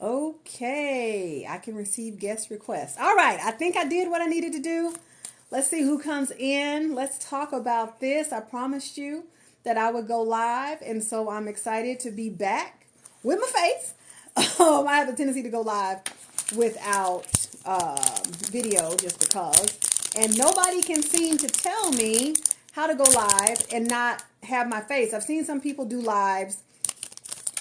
Okay, I can receive guest requests. All right, I think I did what I needed to do. Let's see who comes in. Let's talk about this. I promised you that I would go live, and so I'm excited to be back with my face. I have a tendency to go live without video just because, and nobody can seem to tell me how to go live and not have my face. I've seen some people do lives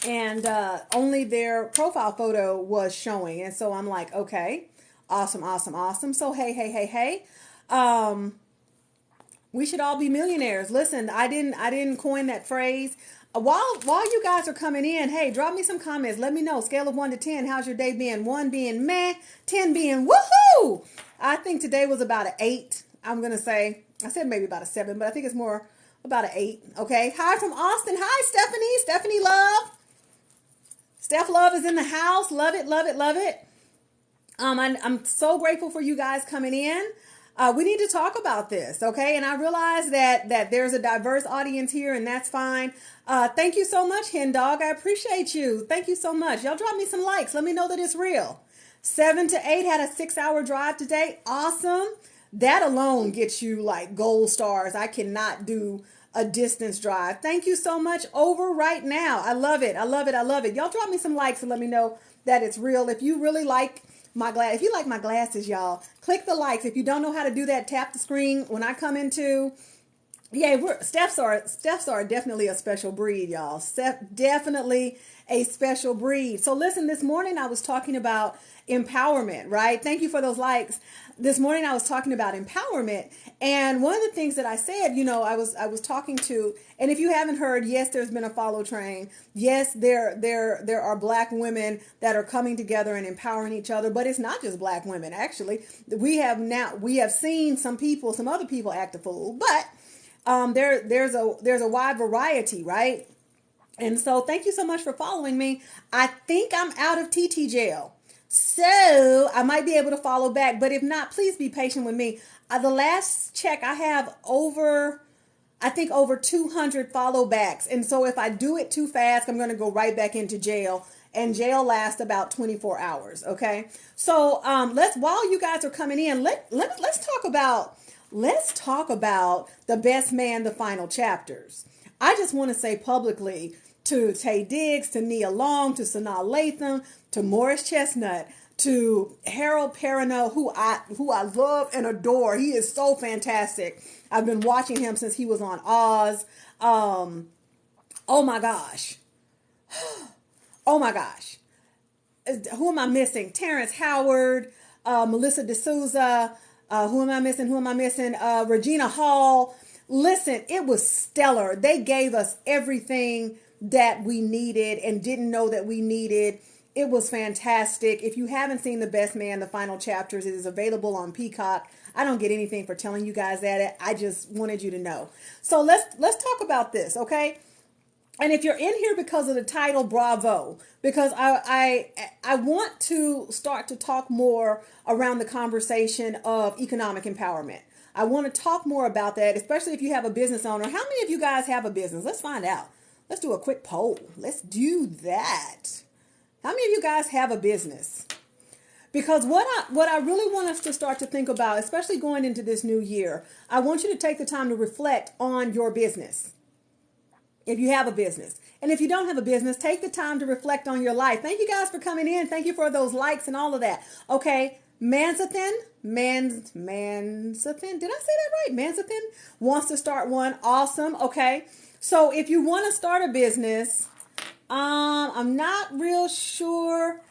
and only their profile photo was showing, and so I'm like, okay, awesome, awesome, awesome. So hey, um, we should all be millionaires. Listen, I didn't coin that phrase. While you guys are coming in, hey, drop me some comments. Let me know. Scale of 1 to 10. How's your day been? 1 being meh, 10 being woohoo. I think today was about an 8. I'm gonna say. I said maybe about a 7, but I think it's more about an 8. Okay. Hi from Austin. Hi, Stephanie. Stephanie Love. Steph Love is in the house. Love it, love it, love it. I'm so grateful for you guys coming in. We need to talk about this, okay? And I realize that there's a diverse audience here, and that's fine. Thank you so much, Hen Dog. I appreciate you. Thank you so much. Y'all drop me some likes. Let me know that it's real. 7 to 8 had a 6-hour drive today. Awesome. That alone gets you like gold stars. I cannot do a distance drive. Thank you so much. Over right now. I love it. I love it. I love it. Y'all drop me some likes and let me know that it's real. If you really like my glass, if you like my glasses, y'all, click the likes. If you don't know how to do that, tap the screen. When I come into, yeah, Steph's are definitely a special breed, y'all. Steph, definitely a special breed. So listen, this morning I was talking about empowerment, right? Thank you for those likes. This morning I was talking about empowerment, and one of the things that I said, I was talking to, and if you haven't heard, yes, there's been a follow train. Yes, there are black women that are coming together and empowering each other, but it's not just black women. Actually, we have seen some other people act a fool, but there's a wide variety, right? And so thank you so much for following me. I think I'm out of TT jail. So I might be able to follow back, but if not, please be patient with me. The last check, I have I think over 200 follow backs. And so if I do it too fast, I'm going to go right back into jail. And jail lasts about 24 hours. Okay. So while you guys are coming in, let's talk about the best man, the final chapters. I just want to say publicly to Tay Diggs, to Nia Long, to Sanaa Latham, to Morris Chestnut, to Harold Perrineau, who I love and adore. He is so fantastic. I've been watching him since he was on Oz. Oh my gosh. Oh my gosh. Who am I missing? Terrence Howard, Melissa D'Souza. Who am I missing? Regina Hall. Listen, it was stellar. They gave us everything that we needed and didn't know that we needed. It was fantastic. If you haven't seen The Best Man, the final chapters, it is available on Peacock. I don't get anything for telling you guys that. I just wanted you to know. So let's talk about this, okay? And if you're in here because of the title, bravo, because I want to start to talk more around the conversation of economic empowerment. I want to talk more about that, especially if you have a business owner. How many of you guys have a business? Let's find out. Let's do a quick poll. Let's do that. How many of you guys have a business? Because what I really want us to start to think about, especially going into this new year, I want you to take the time to reflect on your business. If you have a business. And if you don't have a business, take the time to reflect on your life. Thank you guys for coming in. Thank you for those likes and all of that. Okay. Mansathin. Did I say that right? Mansathin wants to start one. Awesome. Okay. So if you want to start a business, I'm not real sure.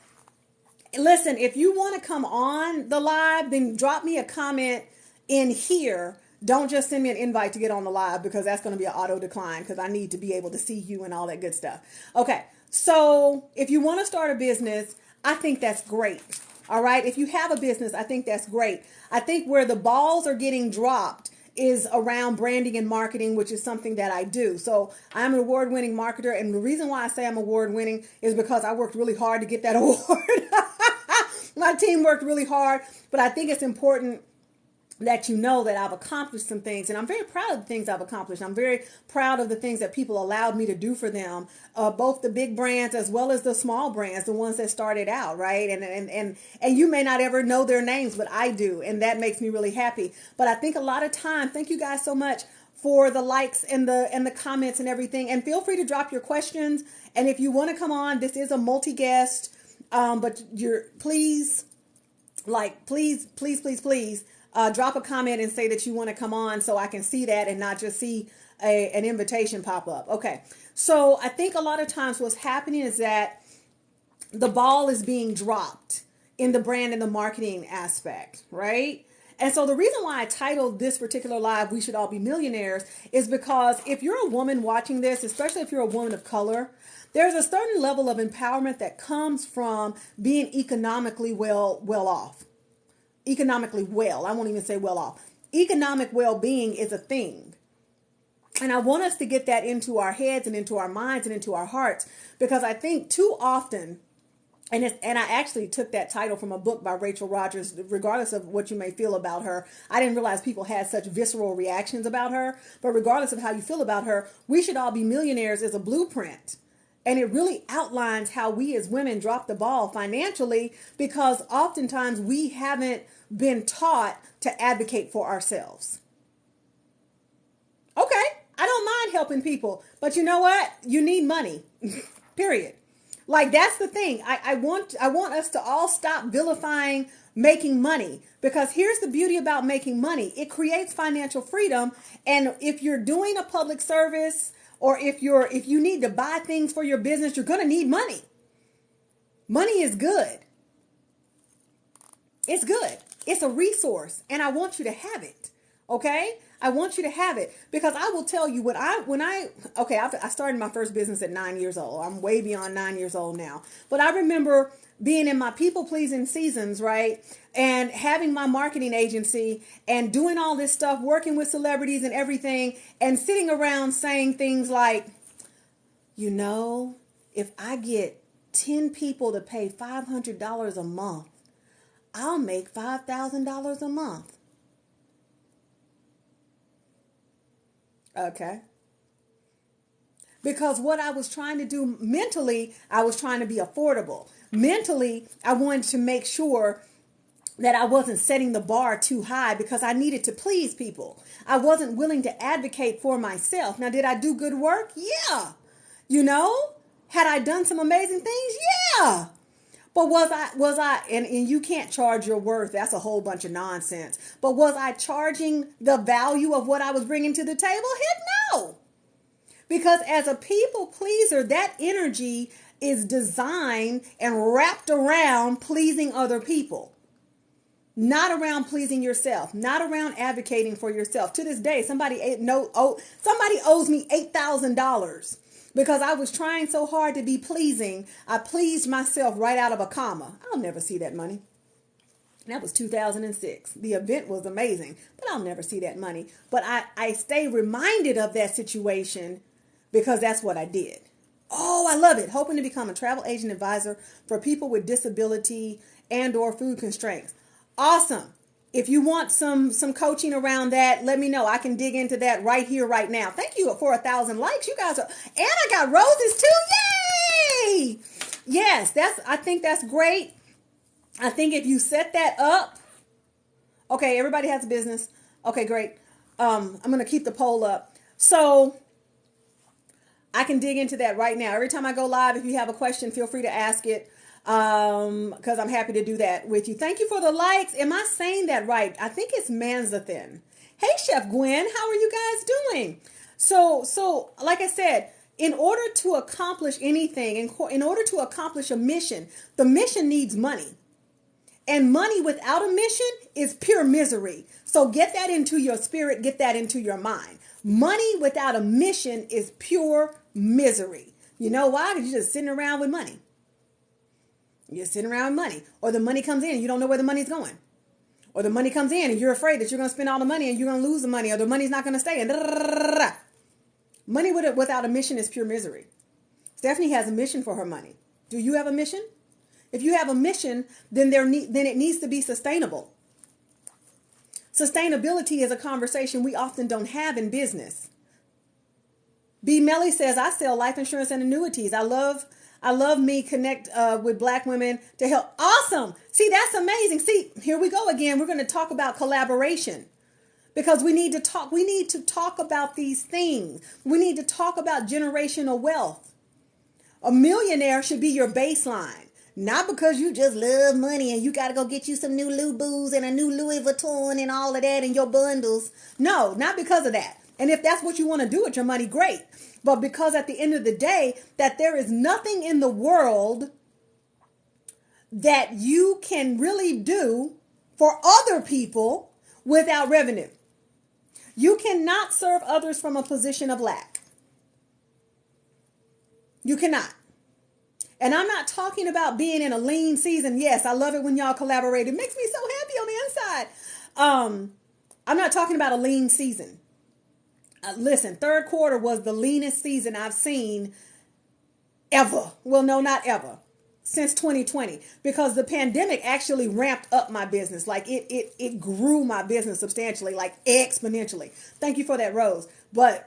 Listen, if you want to come on the live, then drop me a comment in here. Don't just send me an invite to get on the live, because that's going to be an auto decline, because I need to be able to see you and all that good stuff. Okay, so if you want to start a business, I think that's great. All right, if you have a business, I think that's great. I think where the balls are getting dropped is around branding and marketing, which is something that I do. So I'm an award-winning marketer, and the reason why I say I'm award-winning is because I worked really hard to get that award. My team worked really hard, but I think it's important that you know that I've accomplished some things, and I'm very proud of the things I've accomplished. I'm very proud of the things that people allowed me to do for them, both the big brands as well as the small brands, the ones that started out, right? And you may not ever know their names, but I do, and that makes me really happy. But I think a lot of time, thank you guys so much for the likes and the comments and everything, and feel free to drop your questions. And if you want to come on, this is a multi-guest, but please, drop a comment and say that you want to come on so I can see that and not just see an invitation pop up. Okay. So I think a lot of times what's happening is that the ball is being dropped in the brand and the marketing aspect, right? And so the reason why I titled this particular live, We Should All Be Millionaires, is because if you're a woman watching this, especially if you're a woman of color, there's a certain level of empowerment that comes from being economically well off. Economically well. I won't even say well off. Economic well-being is a thing. And I want us to get that into our heads and into our minds and into our hearts, because I think too often, and I actually took that title from a book by Rachel Rodger, regardless of what you may feel about her. I didn't realize people had such visceral reactions about her, but regardless of how you feel about her, We Should All Be Millionaires is a blueprint. And it really outlines how we as women drop the ball financially, because oftentimes we haven't been taught to advocate for ourselves. Okay, I don't mind helping people, but you know what? You need money, period. Like, that's the thing. I want us to all stop vilifying making money, because here's the beauty about making money. It creates financial freedom. And if you're doing a public service, or if you need to buy things for your business, you're going to need money. Money is good. It's good. It's a resource, and I want you to have it. Okay? I want you to have it, because I will tell you I started my first business at 9 years old. I'm way beyond 9 years old now. But I remember being in my people-pleasing seasons, right? And having my marketing agency and doing all this stuff, working with celebrities and everything, and sitting around saying things like, if I get 10 people to pay $500 a month, I'll make $5,000 a month. Okay. Because what I was trying to do mentally, I was trying to be affordable. Mentally, I wanted to make sure that I wasn't setting the bar too high, because I needed to please people. I wasn't willing to advocate for myself. Now, did I do good work? Yeah. Had I done some amazing things? Yeah. But was I, and you can't charge your worth. That's a whole bunch of nonsense. But was I charging the value of what I was bringing to the table? Heck no. Because as a people pleaser, that energy is designed and wrapped around pleasing other people. Not around pleasing yourself, not around advocating for yourself. To this day, somebody owes me $8,000 because I was trying so hard to be pleasing. I pleased myself right out of a comma. I'll never see that money. That was 2006. The event was amazing, but I'll never see that money. But I stay reminded of that situation because that's what I did. Oh, I love it. Hoping to become a travel agent advisor for people with disability and or food constraints. Awesome. If you want some coaching around that, let me know. I can dig into that right here, right now. Thank you for 1,000 likes. You guys are, and I got roses too. Yay! Yes, I think that's great. I think if you set that up, okay, everybody has a business. Okay, great. I'm going to keep the poll up. So I can dig into that right now. Every time I go live, if you have a question, feel free to ask it. Because I'm happy to do that with you. Thank you for the likes. Am I saying that right? I think it's Manzathin. Hey, Chef Gwen, how are you guys doing? So like I said, in order to accomplish anything, in order to accomplish a mission, the mission needs money. And money without a mission is pure misery. So get that into your spirit, get that into your mind. Money without a mission is pure misery. You know why? Because you're just sitting around with money. You're sitting around with money. Or the money comes in and you don't know where the money's going. Or the money comes in and you're afraid that you're going to spend all the money and you're going to lose the money, or the money's not going to stay. And money without a mission is pure misery. Stephanie has a mission for her money. Do you have a mission? If you have a mission, then it needs to be sustainable. Sustainability is a conversation we often don't have in business. B. Melly says, I sell life insurance and annuities. I love me connect with Black women to help. Awesome. See, that's amazing. See, here we go again. We're going to talk about collaboration because we need to talk. We need to talk about these things. We need to talk about generational wealth. A millionaire should be your baseline. Not because you just love money and you got to go get you some new Lubus and a new Louis Vuitton and all of that in your bundles. No, not because of that. And if that's what you want to do with your money, great. But because at the end of the day, that there is nothing in the world that you can really do for other people without revenue. You cannot serve others from a position of lack. You cannot. And I'm not talking about being in a lean season. Yes, I love it when y'all collaborate. It makes me so happy on the inside. I'm not talking about a lean season. Listen, third quarter was the leanest season I've seen ever. Well, no, not ever. Since 2020, because the pandemic actually ramped up my business. Like it grew my business substantially, like exponentially. Thank you for that, Rose. But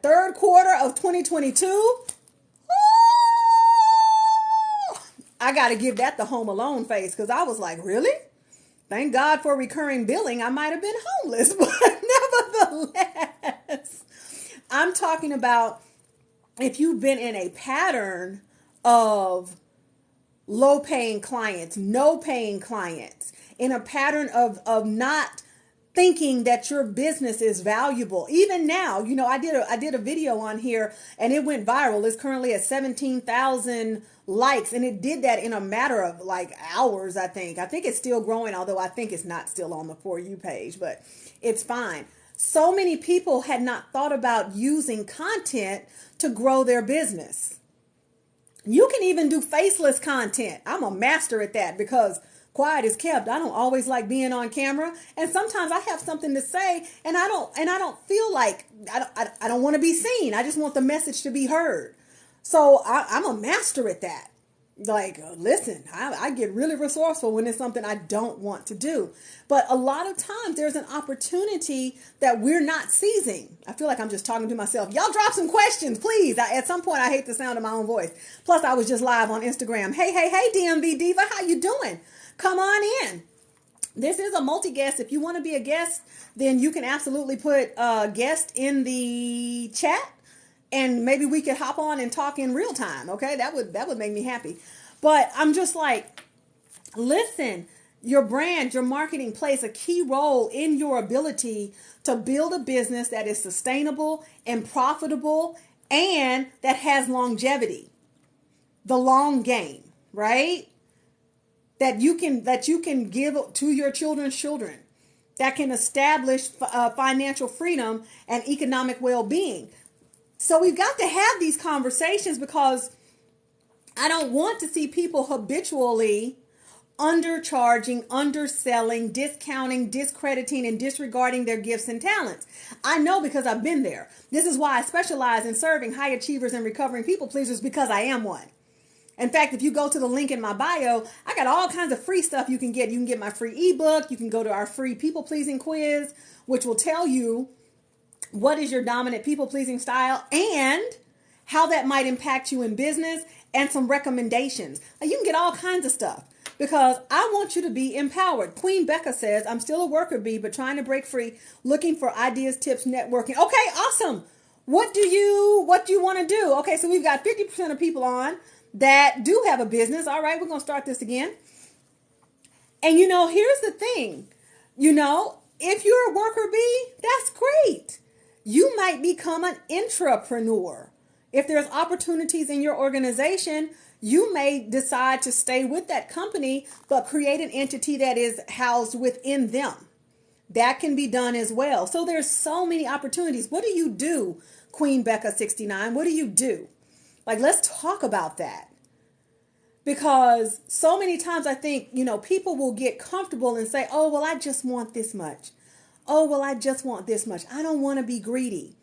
third quarter of 2022, I got to give that the Home Alone face because I was like, really? Thank God for recurring billing. I might have been homeless, but nevertheless, I'm talking about if you've been in a pattern of low paying clients, no paying clients, in a pattern of not thinking that your business is valuable. Even now, you know, I did a video on here and it went viral. It's currently at 17,000 likes, and it did that in a matter of like hours. I think it's still growing, although I think it's not still on the For You page, but it's fine. So many people had not thought about using content to grow their business. You can even do faceless content. I'm a master at that because quiet is kept. I don't always like being on camera, and sometimes I have something to say and I don't feel like I don't want to be seen. I just want the message to be heard. So I'm a master at that. Like, listen, I get really resourceful when it's something I don't want to do. But a lot of times there's an opportunity that we're not seizing. I feel like I'm just talking to myself. Y'all drop some questions, please. At some point, I hate the sound of my own voice. Plus, I was just live on Instagram. Hey, DMV Diva, how you doing? Come on in. This is a multi-guest. If you want to be a guest, then you can absolutely put guest in the chat. And maybe we could hop on and talk in real time. Okay, that would make me happy. But I'm just like, listen, your brand, your marketing plays a key role in your ability to build a business that is sustainable and profitable and that has longevity. The long game, right? That you can give to your children's children. That can establish financial freedom and economic well-being. So we've got to have these conversations because I don't want to see people habitually undercharging, underselling, discounting, discrediting, and disregarding their gifts and talents. I know because I've been there. This is why I specialize in serving high achievers and recovering people pleasers, because I am one. In fact, if you go to the link in my bio, I got all kinds of free stuff you can get. You can get my free ebook. You can go to our free people pleasing quiz, which will tell you what is your dominant people-pleasing style and how that might impact you in business, and some recommendations. Now, you can get all kinds of stuff because I want you to be empowered. Queen Becca says, I'm still a worker bee, but trying to break free, looking for ideas, tips, networking. Okay, awesome. What do you want to do? Okay, so we've got 50% of people on that do have a business. All right, we're going to start this again. And here's the thing. If you're a worker bee, that's great. You might become an intrapreneur. If there's opportunities in your organization, you may decide to stay with that company, but create an entity that is housed within them. That can be done as well. So there's so many opportunities. What do you do, Queen Becca 69? What do you do? Like, let's talk about that. Because so many times I think, people will get comfortable and say, oh, well, I just want this much. Oh, well, I just want this much. I don't want to be greedy.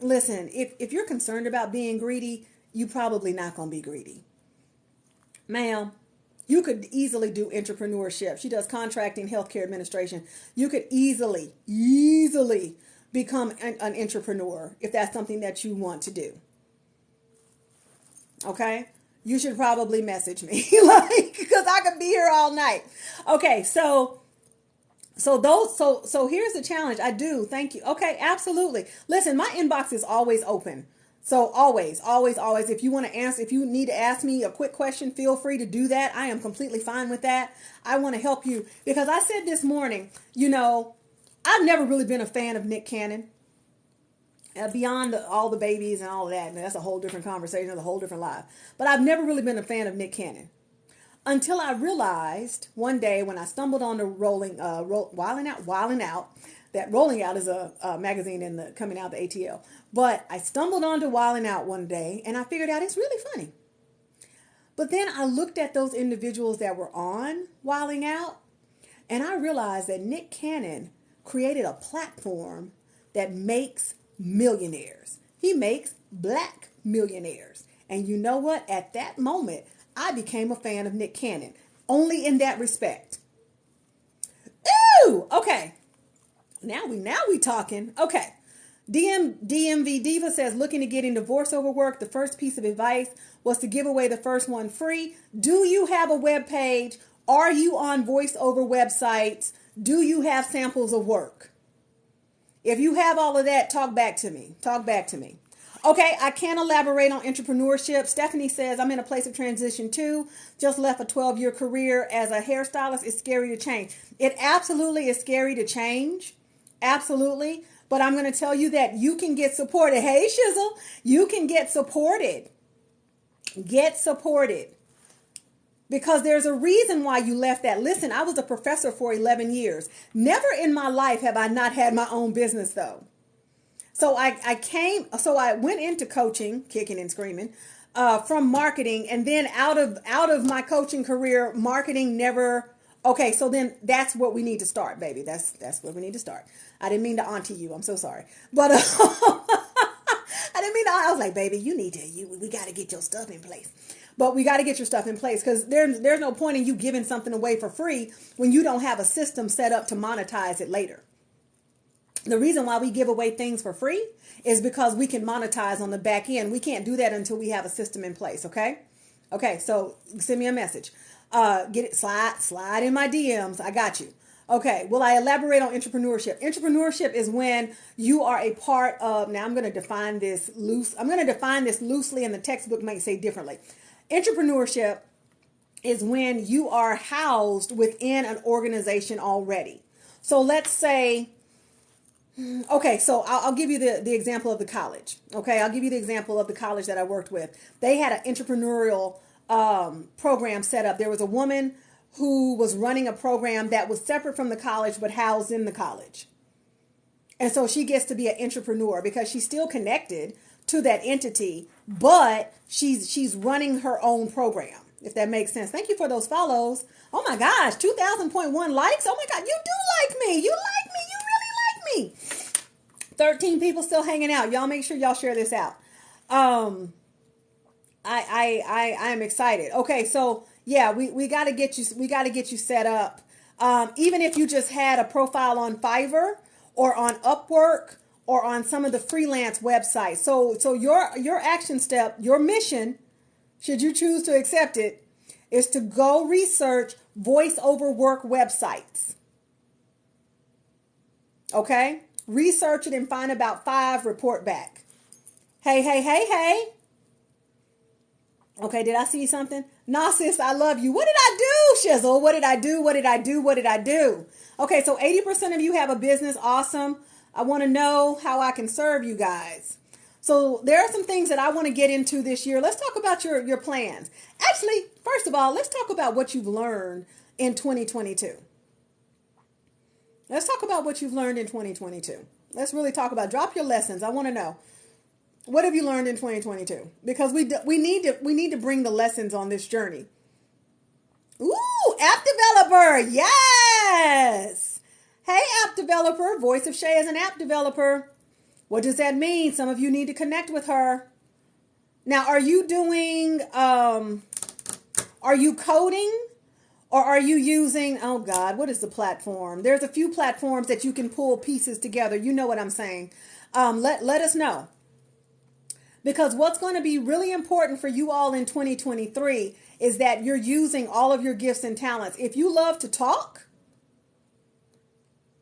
Listen, if you're concerned about being greedy, you're probably not going to be greedy. Ma'am, You could easily do entrepreneurship. She does contracting, healthcare administration. You could easily become an entrepreneur if that's something that you want to do. Okay? You should probably message me, like, because I could be here all night. Okay, so here's the challenge. I do. Thank you. Okay, absolutely. Listen, my inbox is always open. So always, if you want to ask, if you need to ask me a quick question, feel free to do that. I am completely fine with that. I want to help you because I said this morning, I've never really been a fan of Nick Cannon. Beyond all the babies and all of that, and that's a whole different conversation, that's a whole different life. But I've never really been a fan of Nick Cannon until I realized one day when I stumbled on the Wilding Out. That Rolling Out is a magazine coming out, the ATL. But I stumbled onto Wilding Out one day, and I figured out it's really funny. But then I looked at those individuals that were on Wilding Out, and I realized that Nick Cannon created a platform that makes millionaires. He makes black millionaires. And you know what? At that moment, I became a fan of Nick Cannon. Only in that respect. Ooh! Okay. Now we talking. Okay. DMV Diva says, looking to getting divorced over work. The first piece of advice was to give away the first one free. Do you have a web page? Are you on voiceover websites? Do you have samples of work? If you have all of that, talk back to me. Okay, I can't elaborate on entrepreneurship. Stephanie says, I'm in a place of transition too. Just left a 12-year career as a hairstylist. It's scary to change. It absolutely is scary to change. Absolutely. But I'm going to tell you that you can get supported. Hey, Shizzle, you can get supported. Get supported. Because there's a reason why you left that. Listen, I was a professor for 11 years. Never in my life have I not had my own business, though. So I went into coaching, kicking and screaming, from marketing. And then out of my coaching career, marketing never. Okay, so then that's what we need to start, baby. That's what we need to start. I didn't mean to auntie you. I'm so sorry. But I didn't mean to. I was like, baby, we got to get your stuff in place. But we got to get your stuff in place because there's no point in you giving something away for free when you don't have a system set up to monetize it later. The reason why we give away things for free is because we can monetize on the back end. We can't do that until we have a system in place. Okay. Okay. So send me a message. Get it, slide in my DMs. I got you. Okay. Will I elaborate on entrepreneurship? Entrepreneurship is when you are a part of, now I'm going to define this loosely, and the textbook might say differently. Entrepreneurship is when you are housed within an organization already. So let's say, okay, so I'll give you the example of the college. Okay, I'll give you the example of the college that I worked with. They had an entrepreneurial program set up. There was a woman who was running a program that was separate from the college but housed in the college. And so she gets to be an entrepreneur because she's still connected to that entity, but she's running her own program, if that makes sense. Thank you for those follows. Oh my gosh, 2,000.1 likes. Oh my God, you do like me. You like me. You really like me. 13 people still hanging out. Y'all make sure y'all share this out. I am excited. Okay, so yeah, we got to get you set up. Even if you just had a profile on Fiverr or on Upwork or on some of the freelance websites. So your action step, your mission, should you choose to accept it, is to go research voice over work websites. Okay? Research it and find about 5, report back. Hey. Okay, did I see something? Nah, sis, I love you. What did I do, Shizzle? What did I do? Okay, so 80% of you have a business. Awesome. I want to know how I can serve you guys. So there are some things that I want to get into this year. Let's talk about your plans. Actually, first of all, let's talk about what you've learned in 2022. Let's talk about what you've learned in 2022. Let's really talk about, drop your lessons. I want to know, what have you learned in 2022? Because we need to bring the lessons on this journey. Ooh, app developer. Yes. Hey, app developer. Voice of Shay is an app developer. What does that mean? Some of you need to connect with her. Now, are you doing, are you coding? Or are you using, oh God, what is the platform? There's a few platforms that you can pull pieces together. You know what I'm saying. Let us know. Because what's going to be really important for you all in 2023 is that you're using all of your gifts and talents. If you love to talk,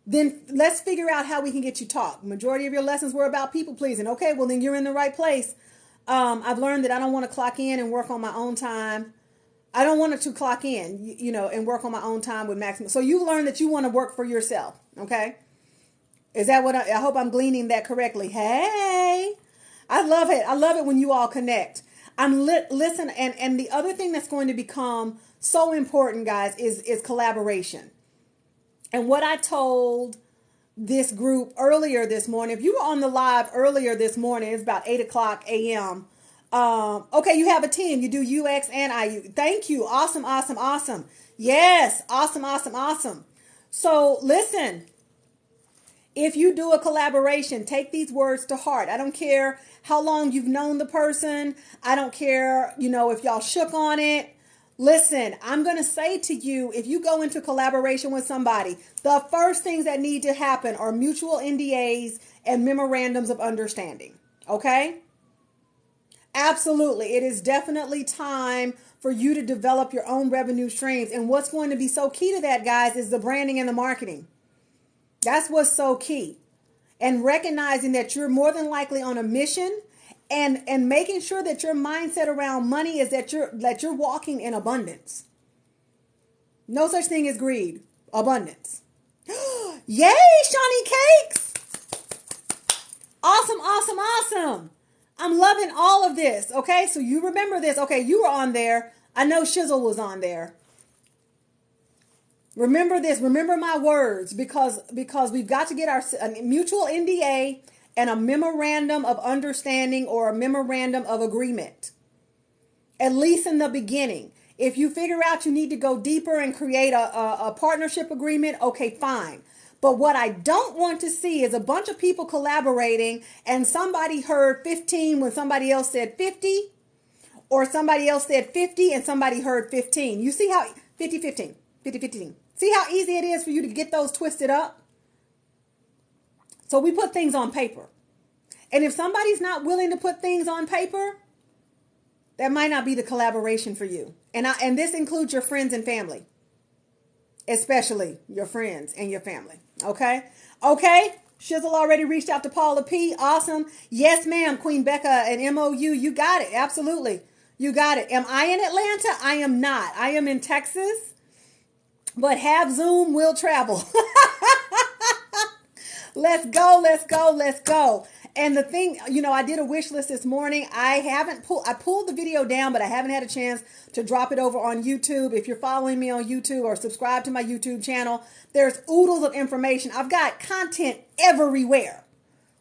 then let's figure out how we can get you talk. Majority of your lessons were about people pleasing. Okay, well then you're in the right place. I've learned that I don't want to clock in and work on my own time. I don't want to clock in, and work on my own time with maximum. So you learned that you want to work for yourself. Okay. Is that what I hope I'm gleaning that correctly? Hey, I love it. I love it when you all connect. Listen. And the other thing that's going to become so important, guys, is collaboration. And what I told this group earlier this morning, if you were on the live earlier this morning, it's about 8:00 a.m. Okay, you have a team. You do UX and IU. Thank you. Awesome, awesome, awesome. Yes, awesome, awesome, awesome. So listen, if you do a collaboration, take these words to heart. I don't care how long you've known the person. I don't care, if y'all shook on it. Listen, I'm going to say to you, if you go into collaboration with somebody, the first things that need to happen are mutual NDAs and memorandums of understanding. Okay? Absolutely. It is definitely time for you to develop your own revenue streams. And what's going to be so key to that, guys, is the branding and the marketing. That's what's so key. And recognizing that you're more than likely on a mission and making sure that your mindset around money is that you're walking in abundance. No such thing as greed. Abundance. Yay, Shawnee Cakes! Awesome, awesome, awesome. I'm loving all of this. Okay, so you remember this. Okay, you were on there. I know Shizzle was on there. Remember this. Remember my words, because we've got to get a mutual NDA and a memorandum of understanding or a memorandum of agreement, at least in the beginning. If you figure out you need to go deeper and create a partnership agreement, okay, fine. But what I don't want to see is a bunch of people collaborating and somebody heard 15 when somebody else said 50, or somebody else said 50 and somebody heard 15. You see how 50, 15, 50, 15. See how easy it is for you to get those twisted up? So we put things on paper. And if somebody's not willing to put things on paper, that might not be the collaboration for you. And this includes your friends and family. Especially your friends and your family. Okay? Okay? Shizzle already reached out to Paula P. Awesome. Yes, ma'am. Queen Becca and MOU. You got it. Absolutely. You got it. Am I in Atlanta? I am not. I am in Texas. But have Zoom, will travel. Let's go, let's go, let's go. And the thing, I did a wish list this morning. I pulled the video down, but I haven't had a chance to drop it over on YouTube. If you're following me on YouTube or subscribe to my YouTube channel, there's oodles of information. I've got content everywhere.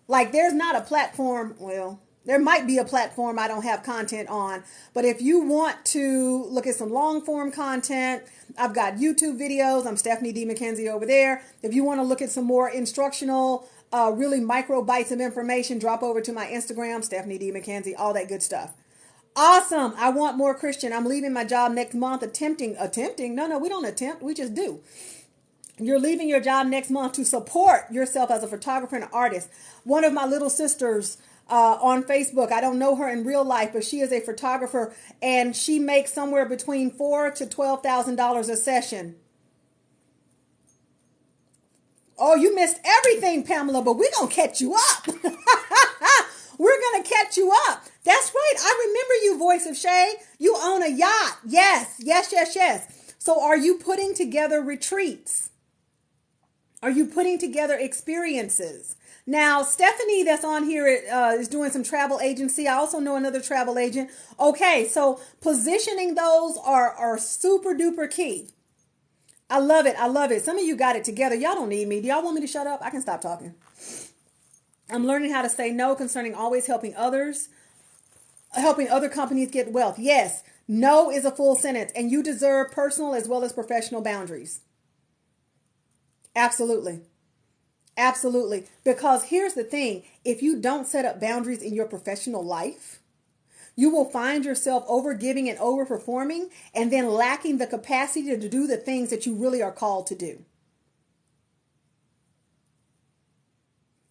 Like there's not a platform, well, there might be a platform I don't have content on, but if you want to look at some long form content, I've got YouTube videos. I'm Stephanie D. McKenzie over there. If you want to look at some more instructional, really micro bites of information, drop over to my Instagram, Stephanie D. McKenzie, all that good stuff. Awesome. I want more Christian. I'm leaving my job next month attempting. No, we don't attempt. We just do. You're leaving your job next month to support yourself as a photographer and an artist. One of my little sisters on Facebook, I don't know her in real life, but she is a photographer and she makes somewhere between $4,000 to $12,000 a session. Oh, you missed everything, Pamela, but we're going to catch you up. We're going to catch you up. That's right. I remember you, Voice of Shay. You own a yacht. Yes, yes, yes, yes. So are you putting together retreats? Are you putting together experiences? Now, Stephanie that's on here is doing some travel agency. I also know another travel agent. Okay, so positioning those are super duper key. I love it. I love it. Some of you got it together. Y'all don't need me. Do y'all want me to shut up? I can stop talking. I'm learning how to say no concerning always helping others, helping other companies get wealth. Yes, no is a full sentence, and you deserve personal as well as professional boundaries. Absolutely. Absolutely. Because here's the thing. If you don't set up boundaries in your professional life, You will find yourself overgiving and overperforming and then lacking the capacity to do the things that you really are called to do.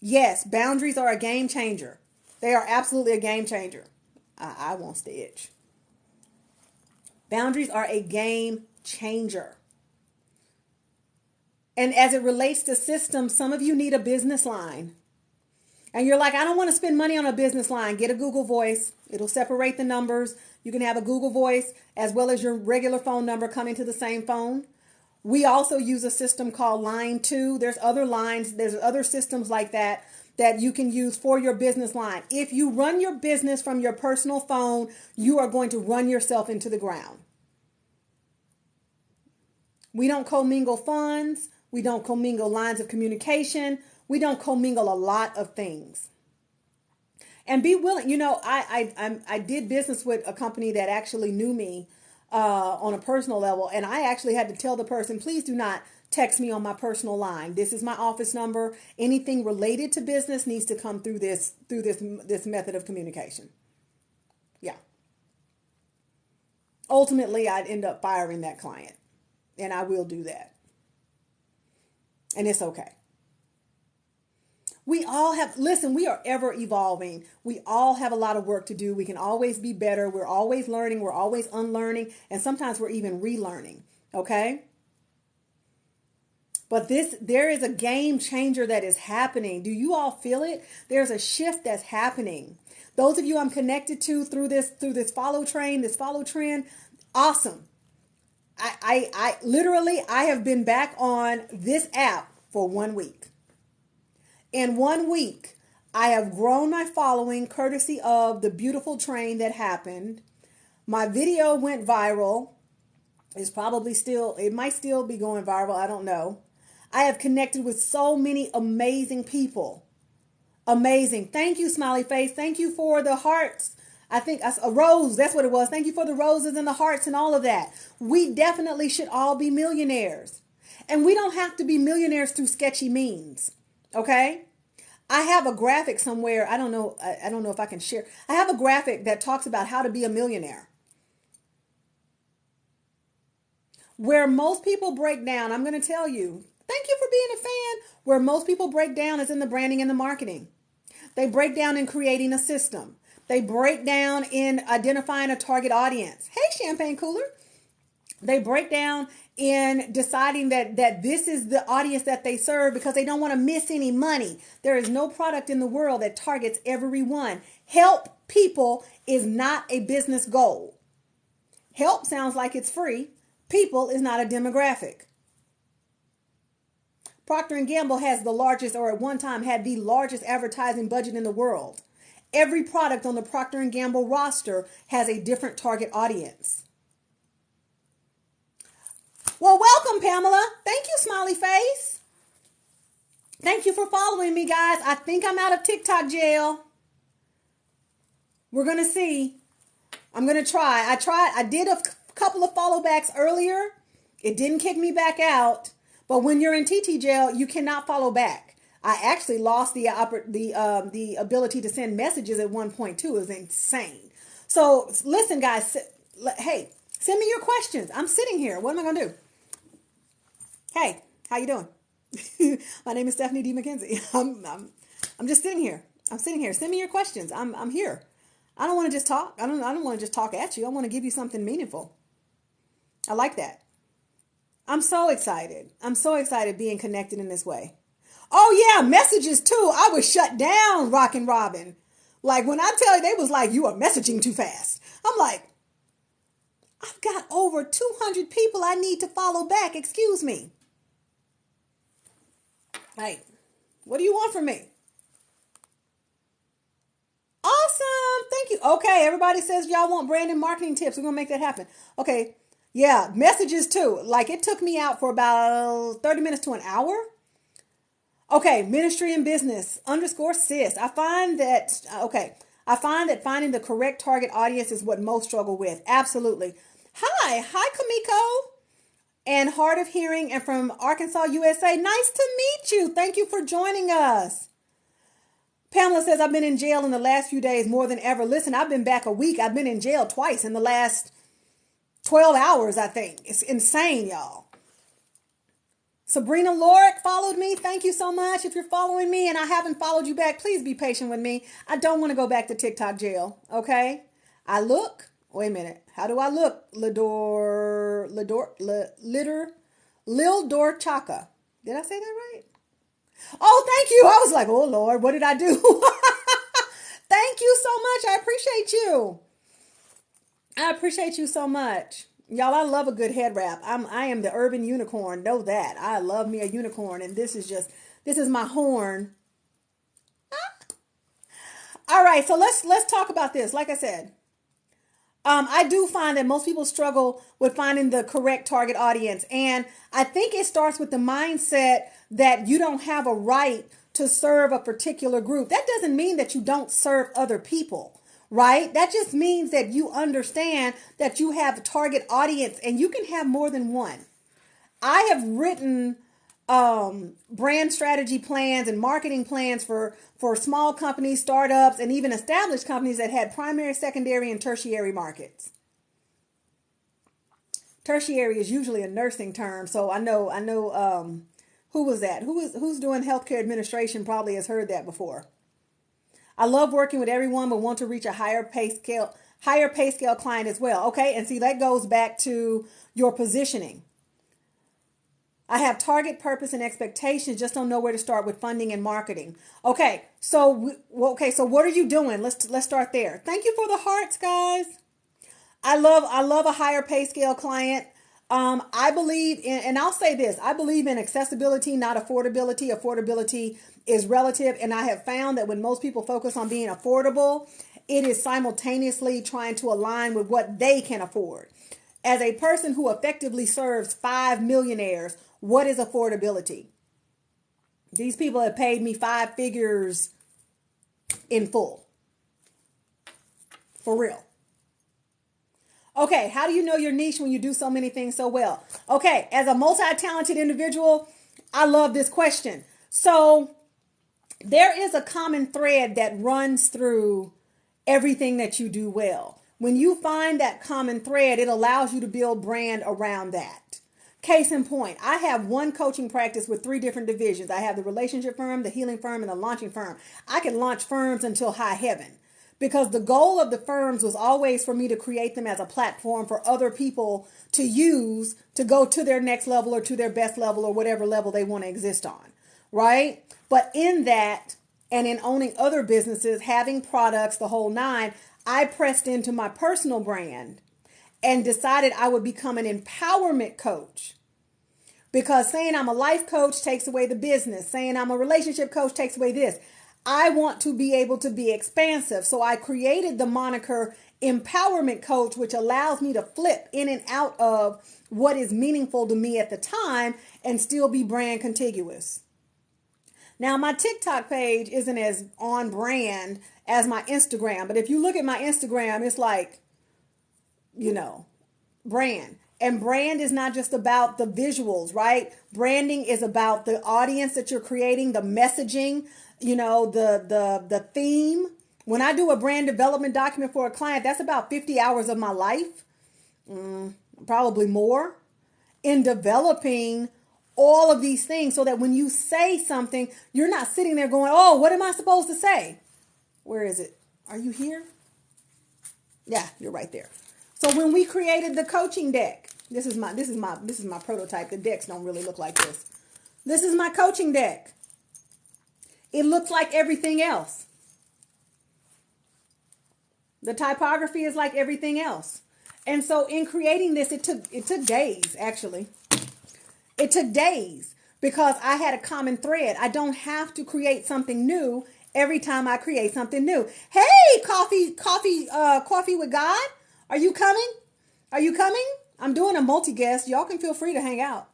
Yes, boundaries are a game changer. They are absolutely a game changer. I won't stitch. Boundaries are a game changer. And as it relates to systems, some of you need a business line. And you're like, I don't want to spend money on a business line. Get a Google Voice. It'll separate the numbers. You can have a Google Voice as well as your regular phone number coming to the same phone. We also use a system called Line 2. There's other lines. There's other systems like that you can use for your business line. If you run your business from your personal phone, you are going to run yourself into the ground. We don't commingle funds. We don't commingle lines of communication. We don't commingle a lot of things. And be willing. You know, I did business with a company that actually knew me on a personal level, and I actually had to tell the person, please do not text me on my personal line. This is my office number. Anything related to business needs to come through this method of communication. Yeah. Ultimately, I'd end up firing that client, and I will do that. And it's okay. We all have, listen, we are ever evolving. We all have a lot of work to do. We can always be better. We're always learning. We're always unlearning. And sometimes we're even relearning. Okay? But there is a game changer that is happening. Do you all feel it? There's a shift that's happening. Those of you I'm connected to through this follow trend, awesome. I literally have been back on this app for 1 week. In 1 week, I have grown my following courtesy of the beautiful train that happened. My video went viral. It might still be going viral. I don't know. I have connected with so many amazing people. Amazing. Thank you, smiley face. Thank you for the hearts. I think a rose. That's what it was. Thank you for the roses and the hearts and all of that. We definitely should all be millionaires. And we don't have to be millionaires through sketchy means. Okay? I have a graphic somewhere. I don't know if I can share. I have a graphic that talks about how to be a millionaire. Where most people break down, I'm going to tell you, thank you for being a fan. Where most people break down is in the branding and the marketing. They break down in creating a system. They break down in identifying a target audience. Hey, champagne cooler. They break down in deciding that this is the audience that they serve because they don't want to miss any money. There is no product in the world that targets everyone. Help people is not a business goal. Help sounds like it's free. People is not a demographic. Procter & Gamble has the largest, or at one time had the largest advertising budget in the world. Every product on the Procter & Gamble roster has a different target audience. Well, welcome, Pamela. Thank you, smiley face. Thank you for following me, guys. I think I'm out of TikTok jail. We're going to see. I'm going to try. I did a couple of follow backs earlier. It didn't kick me back out. But when you're in TT jail, you cannot follow back. I actually lost the ability to send messages at one point too. It was insane. So listen, guys. Hey, send me your questions. I'm sitting here. What am I going to do? Hey, how you doing? My name is Stephanie D. McKenzie. I'm just sitting here. I'm sitting here. Send me your questions. I'm here. I don't want to just talk. I don't want to just talk at you. I want to give you something meaningful. I like that. I'm so excited. I'm so excited being connected in this way. Oh yeah, messages too. I was shut down, Rockin' Robin. Like when I tell you, they was like, you are messaging too fast. I'm like, I've got over 200 people I need to follow back. Excuse me. Hey, what do you want from me? Awesome. Thank you. Okay. Everybody says y'all want brand and marketing tips. We're going to make that happen. Okay. Yeah. Messages too. Like it took me out for about 30 minutes to an hour. Okay. Ministry and business _sis. I find that finding the correct target audience is what most struggle with. Absolutely. Hi, Kamiko. And Hard of Hearing and from Arkansas, USA. Nice to meet you. Thank you for joining us. Pamela says, I've been in jail in the last few days more than ever. Listen, I've been back a week. I've been in jail twice in the last 12 hours, I think. It's insane, y'all. Sabrina Lorick followed me. Thank you so much. If you're following me and I haven't followed you back, please be patient with me. I don't want to go back to TikTok jail, okay? I look. Wait a minute. How do I look? Lil Dor Chaka. Did I say that right? Oh, thank you. I was like, oh, Lord, what did I do? Thank you so much. I appreciate you. I appreciate you so much. Y'all, I love a good head wrap. I am the urban unicorn. Know that. I love me a unicorn. And this is my horn. All right. So let's talk about this. Like I said, I do find that most people struggle with finding the correct target audience. And I think it starts with the mindset that you don't have a right to serve a particular group. That doesn't mean that you don't serve other people, right? That just means that you understand that you have a target audience and you can have more than one. I have written brand strategy plans and marketing plans for small companies, startups, and even established companies that had primary, secondary, and tertiary markets. Tertiary is usually a nursing term, so I know. Who was that? Who's doing healthcare administration probably has heard that before. I love working with everyone, but want to reach a higher pay scale client as well. Okay, and see that goes back to your positioning. I have target, purpose, and expectations. Just don't know where to start with funding and marketing. Okay, so what are you doing? Let's start there. Thank you for the hearts, guys. I love a higher pay scale client. I believe in, and I'll say this, I believe in accessibility, not affordability. Affordability is relative, and I have found that when most people focus on being affordable, it is simultaneously trying to align with what they can afford. As a person who effectively serves 5 millionaires, what is affordability? These people have paid me 5 figures in full. For real. Okay, how do you know your niche when you do so many things so well? Okay, as a multi-talented individual, I love this question. So there is a common thread that runs through everything that you do well. When you find that common thread, it allows you to build brand around that. Case in point, I have one coaching practice with 3 different divisions. I have the relationship firm, the healing firm, and the launching firm. I can launch firms until high heaven. Because the goal of the firms was always for me to create them as a platform for other people to use to go to their next level or to their best level or whatever level they want to exist on, right? But in that and in owning other businesses, having products, the whole 9, I pressed into my personal brand and decided I would become an empowerment coach. Because saying I'm a life coach takes away the business. Saying I'm a relationship coach takes away this. I want to be able to be expansive. So I created the moniker empowerment coach, which allows me to flip in and out of what is meaningful to me at the time and still be brand contiguous. Now, my TikTok page isn't as on brand as my Instagram. But if you look at my Instagram, it's like, brand. And brand is not just about the visuals, right? Branding is about the audience that you're creating, the messaging, the theme. When I do a brand development document for a client, that's about 50 hours of my life, probably more, in developing all of these things so that when you say something, you're not sitting there going, oh, what am I supposed to say? Where is it? Are you here? Yeah, you're right there. So when we created the coaching deck, this is my prototype. The decks don't really look like this. This is my coaching deck. It looks like everything else. The typography is like everything else. And so in creating this, it took days, actually. It took days because I had a common thread. I don't have to create something new every time I create something new. Hey, coffee with God. Are you coming? Are you coming? I'm doing a multi-guest. Y'all can feel free to hang out.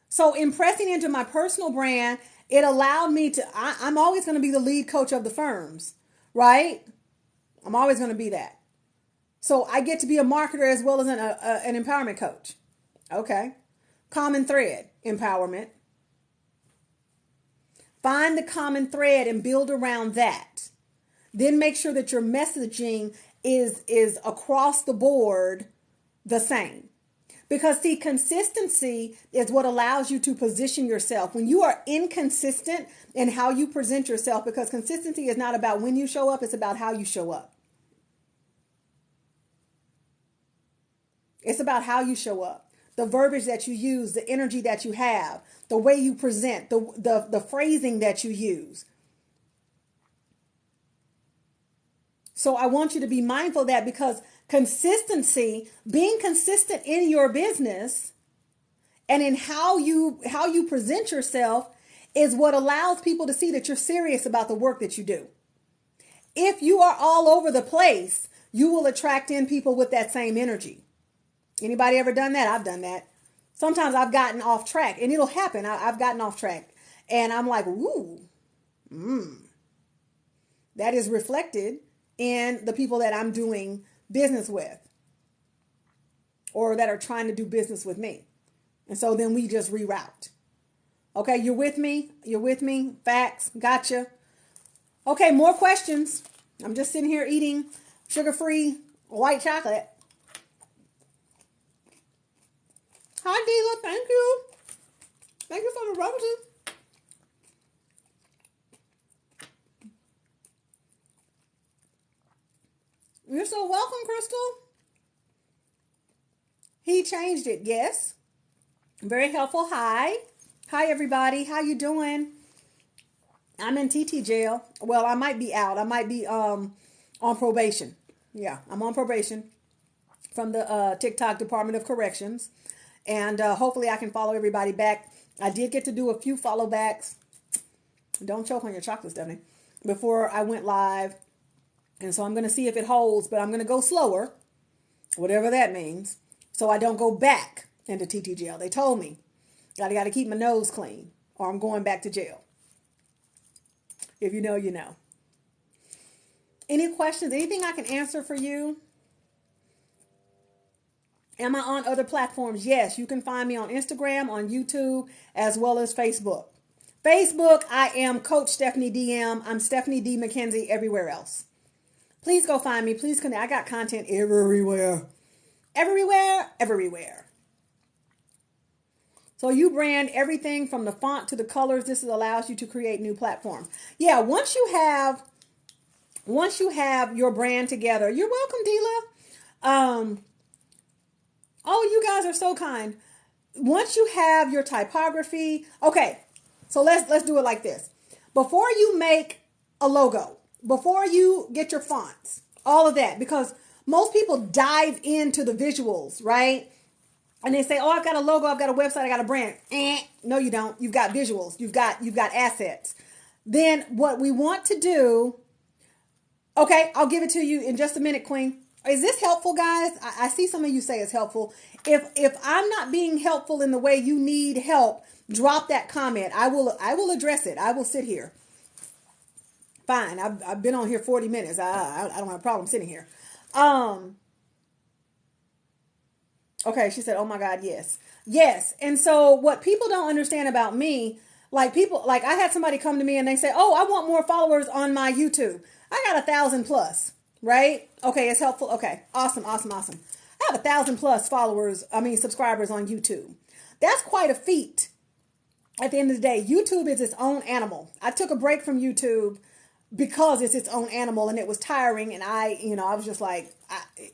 So impressing into my personal brand, it allowed me to, I'm always going to be the lead coach of the firms, right? I'm always going to be that. So I get to be a marketer as well as an empowerment coach. Okay. Common thread, empowerment. Find the common thread and build around that. Then make sure that your messaging is across the board the same. Because see, consistency is what allows you to position yourself. When you are inconsistent in how you present yourself, because consistency is not about when you show up, it's about how you show up. It's about how you show up. The verbiage that you use, the energy that you have, the way you present, the phrasing that you use. So I want you to be mindful of that, because consistency, being consistent in your business and in how you present yourself is what allows people to see that you're serious about the work that you do. If you are all over the place, you will attract in people with that same energy. Anybody ever done that? I've done that. Sometimes I've gotten off track, and it'll happen. I've gotten off track and I'm like, ooh, that is reflected in the people that I'm doing business with or that are trying to do business with me. And so then we just reroute. Okay, you're with me? You're with me? Facts. Gotcha. Okay, more questions. I'm just sitting here eating sugar-free white chocolate. Hi, Dila. Thank you. Thank you for the roses. You're so welcome, Crystal. He changed it. Yes. Very helpful. Hi. Hi, everybody. How you doing? I'm in TT jail. Well, I might be out. I might be on probation. Yeah, I'm on probation from the TikTok Department of Corrections. And hopefully I can follow everybody back. I did get to do a few follow backs. Don't choke on your chocolate, Stephanie. Before I went live. And so I'm going to see if it holds, but I'm going to go slower, whatever that means, so I don't go back into TT jail. They told me I got to keep my nose clean or I'm going back to jail. If you know, you know. Any questions? Anything I can answer for you? Am I on other platforms? Yes, you can find me on Instagram, on YouTube, as well as Facebook. Facebook, I am Coach Stephanie DM. I'm Stephanie D. McKenzie everywhere else. Please go find me. Please connect. I got content everywhere. Everywhere, everywhere. So you brand everything from the font to the colors. This allows you to create new platforms. Yeah, once you have your brand together, you're welcome, Dila. Oh, you guys are so kind. Once you have your typography, okay. So let's do it like this. Before you make a logo, before you get your fonts, all of that, because most people dive into the visuals, right? And they say, oh, I've got a logo, I've got a website, I got a brand. No, you don't. You've got visuals. You've got assets. Then what we want to do, okay, I'll give it to you in just a minute, Queen. Is this helpful, guys? I see some of you say it's helpful. If I'm not being helpful in the way you need help, drop that comment. I will address it. I will sit here. Fine. I've been on here 40 minutes. I don't have a problem sitting here. Okay, she said, oh my God, yes. Yes. And so what people don't understand about me, like I had somebody come to me and they say, oh, I want more followers on my YouTube. I got 1,000 plus, right? Okay, it's helpful. Okay, awesome. I have 1,000 plus subscribers on YouTube. That's quite a feat. At the end of the day, YouTube is its own animal. I took a break from YouTube because it's its own animal and it was tiring. And I was just like,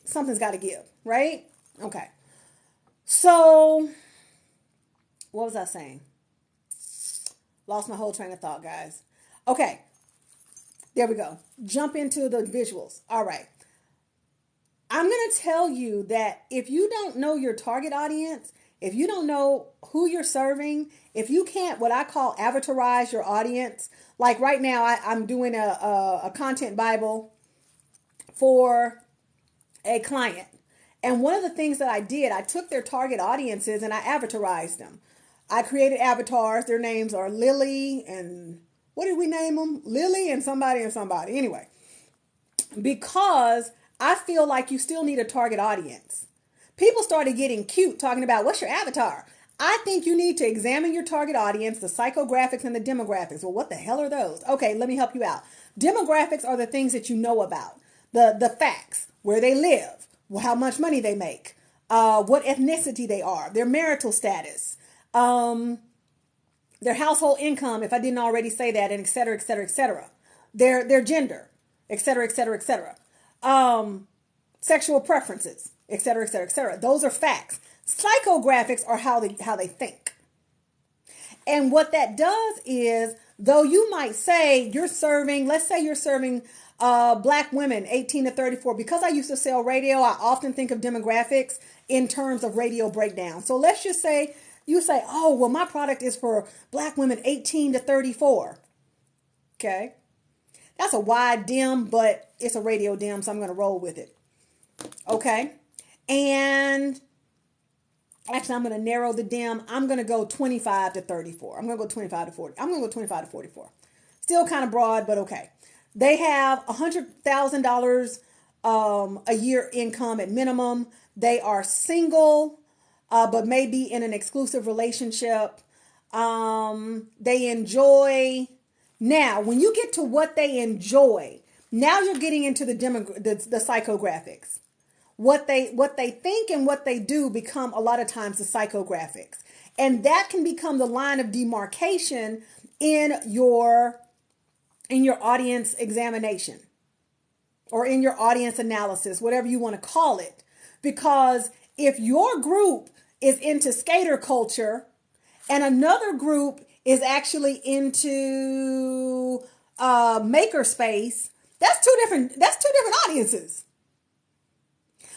something's got to give, right? Okay. So what was I saying? Lost my whole train of thought, guys. Okay. There we go. Jump into the visuals. All right. I'm going to tell you that if you don't know your target audience, if you don't know who you're serving, if you can't, what I call avatarize your audience, like right now, I'm doing a content Bible for a client. And one of the things that I did, I took their target audiences and I avatarized them. I created avatars. Their names are Lily and what did we name them? Lily and somebody and somebody. Anyway, because I feel like you still need a target audience. People started getting cute talking about what's your avatar? I think you need to examine your target audience, the psychographics and the demographics. Well, what the hell are those? Okay, let me help you out. Demographics are the things that you know about, the facts, where they live, how much money they make, what ethnicity they are, their marital status, their household income, if I didn't already say that, and et cetera, et cetera, et cetera. Their gender, et cetera, et cetera, et cetera. Sexual preferences, et cetera, et cetera, et cetera. Those are facts. Psychographics are how they think. And what that does is, though you might say you're serving, let's say you're serving black women 18 to 34. Because I used to sell radio, I often think of demographics in terms of radio breakdown. So let's just say you say, oh, well, my product is for black women 18 to 34. Okay. That's a wide dim, but it's a radio dim, so I'm going to roll with it. Okay. And actually, I'm going to narrow the dim. I'm going to go 25 to 34. I'm going to go 25 to 40. I'm going to go 25 to 44. Still kind of broad, but okay. They have $100,000 a year income at minimum. They are single, but maybe in an exclusive relationship. They enjoy. Now, when you get to what they enjoy, now you're getting into the psychographics. What they think and what they do become a lot of times the psychographics. And that can become the line of demarcation in your audience examination or in your audience analysis, whatever you want to call it. Because if your group is into skater culture and another group is actually into makerspace, that's two different audiences.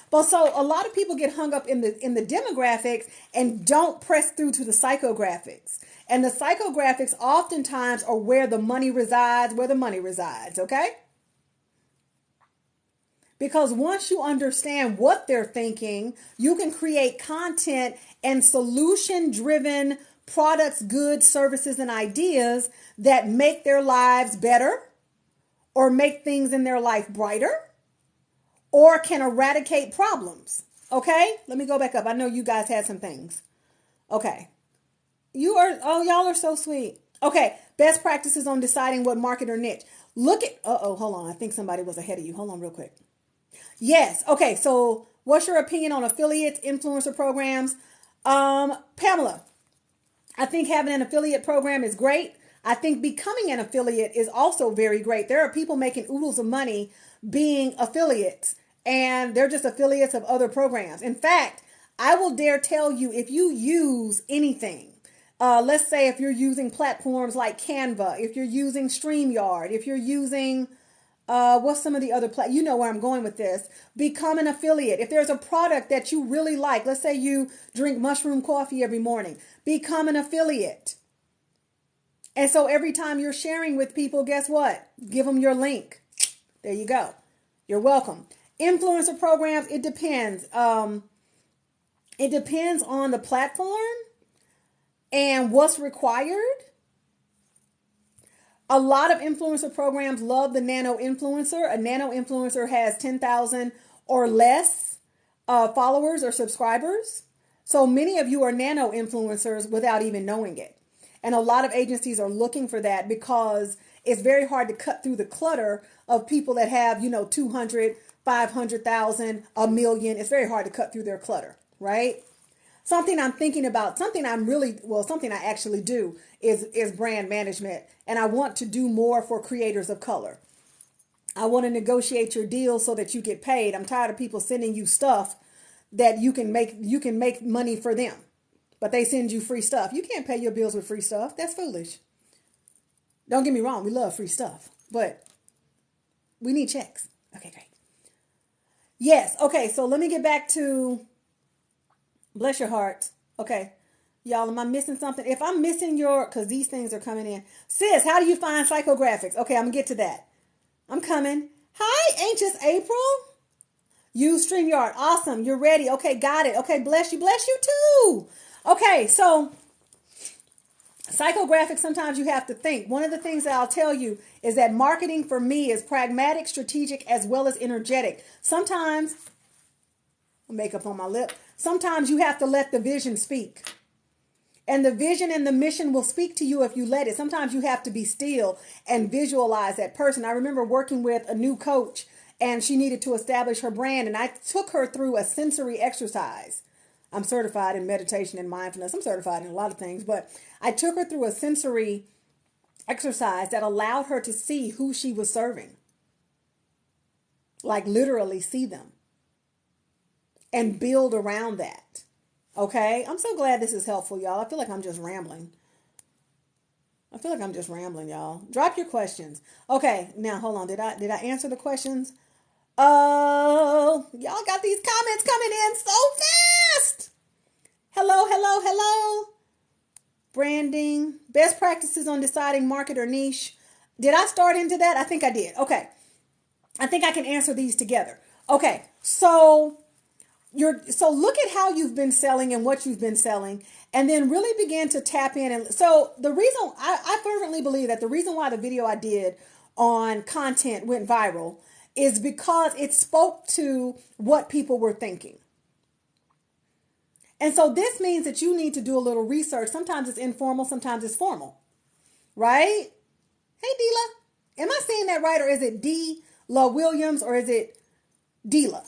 But so a lot of people get hung up in the demographics and don't press through to the psychographics. And the psychographics oftentimes are where the money resides, okay? Because once you understand what they're thinking, you can create content and solution-driven products, goods, services, and ideas that make their lives better or make things in their life brighter, or can eradicate problems. Okay? Let me go back up. I know you guys had some things. Okay. Y'all are so sweet. Okay. Best practices on deciding what market or niche. Hold on. I think somebody was ahead of you. Hold on real quick. Yes. Okay. So what's your opinion on affiliates, influencer programs? Pamela, I think having an affiliate program is great. I think becoming an affiliate is also very great. There are people making oodles of money being affiliates, and they're just affiliates of other programs. In fact, I will dare tell you, if you use anything, let's say if you're using platforms like Canva, if you're using StreamYard, if you're using, what's some of the other you know where I'm going with this, become an affiliate. If there's a product that you really like, let's say you drink mushroom coffee every morning, become an affiliate. And so every time you're sharing with people, guess what? Give them your link. There you go. You're welcome. Influencer programs, it depends. It depends on the platform and what's required. A lot of influencer programs love the nano influencer. A nano influencer has 10,000 or less followers or subscribers. So many of you are nano influencers without even knowing it. And a lot of agencies are looking for that because it's very hard to cut through the clutter of people that have, 200, 500,000, a million. It's very hard to cut through their clutter, right? Something I'm thinking about, something I actually do is brand management. And I want to do more for creators of color. I want to negotiate your deals so that you get paid. I'm tired of people sending you stuff that you can make money for them. But they send you free stuff. You can't pay your bills with free stuff. That's foolish. Don't get me wrong. We love free stuff. But we need checks. Okay, great. Yes. Okay, so let me get back to... Bless your heart. Okay. Y'all, am I missing something? If I'm missing because these things are coming in. Sis, how do you find psychographics? Okay, I'm going to get to that. I'm coming. Hi, Anxious April. Use StreamYard. Awesome. You're ready. Okay, got it. Okay, bless you. Bless you too. Okay, so psychographics, sometimes you have to think. One of the things that I'll tell you is that marketing for me is pragmatic, strategic, as well as energetic. Sometimes, makeup on my lip. Sometimes you have to let the vision speak. And the vision and the mission will speak to you if you let it. Sometimes you have to be still and visualize that person. I remember working with a new coach and she needed to establish her brand. And I took her through a sensory exercise. I'm certified in meditation and mindfulness. I'm certified in a lot of things, but I took her through a sensory exercise that allowed her to see who she was serving. Like literally see them and build around that. Okay. I'm so glad this is helpful, y'all. I feel like I'm just rambling. Y'all. Drop your questions. Okay. Now hold on. Did I answer the questions? Oh, y'all got these comments coming in so fast. Hello. Branding, best practices on deciding market or niche. Did I start into that? I think I did. Okay. I think I can answer these together. Okay. So look at how you've been selling and what you've been selling, and then really begin to tap in. And so the reason I fervently believe that the reason why the video I did on content went viral is because it spoke to what people were thinking. And so this means that you need to do a little research. Sometimes it's informal, sometimes it's formal, right? Hey, Dila, am I saying that right? Or is it D-La Williams or is it Dila?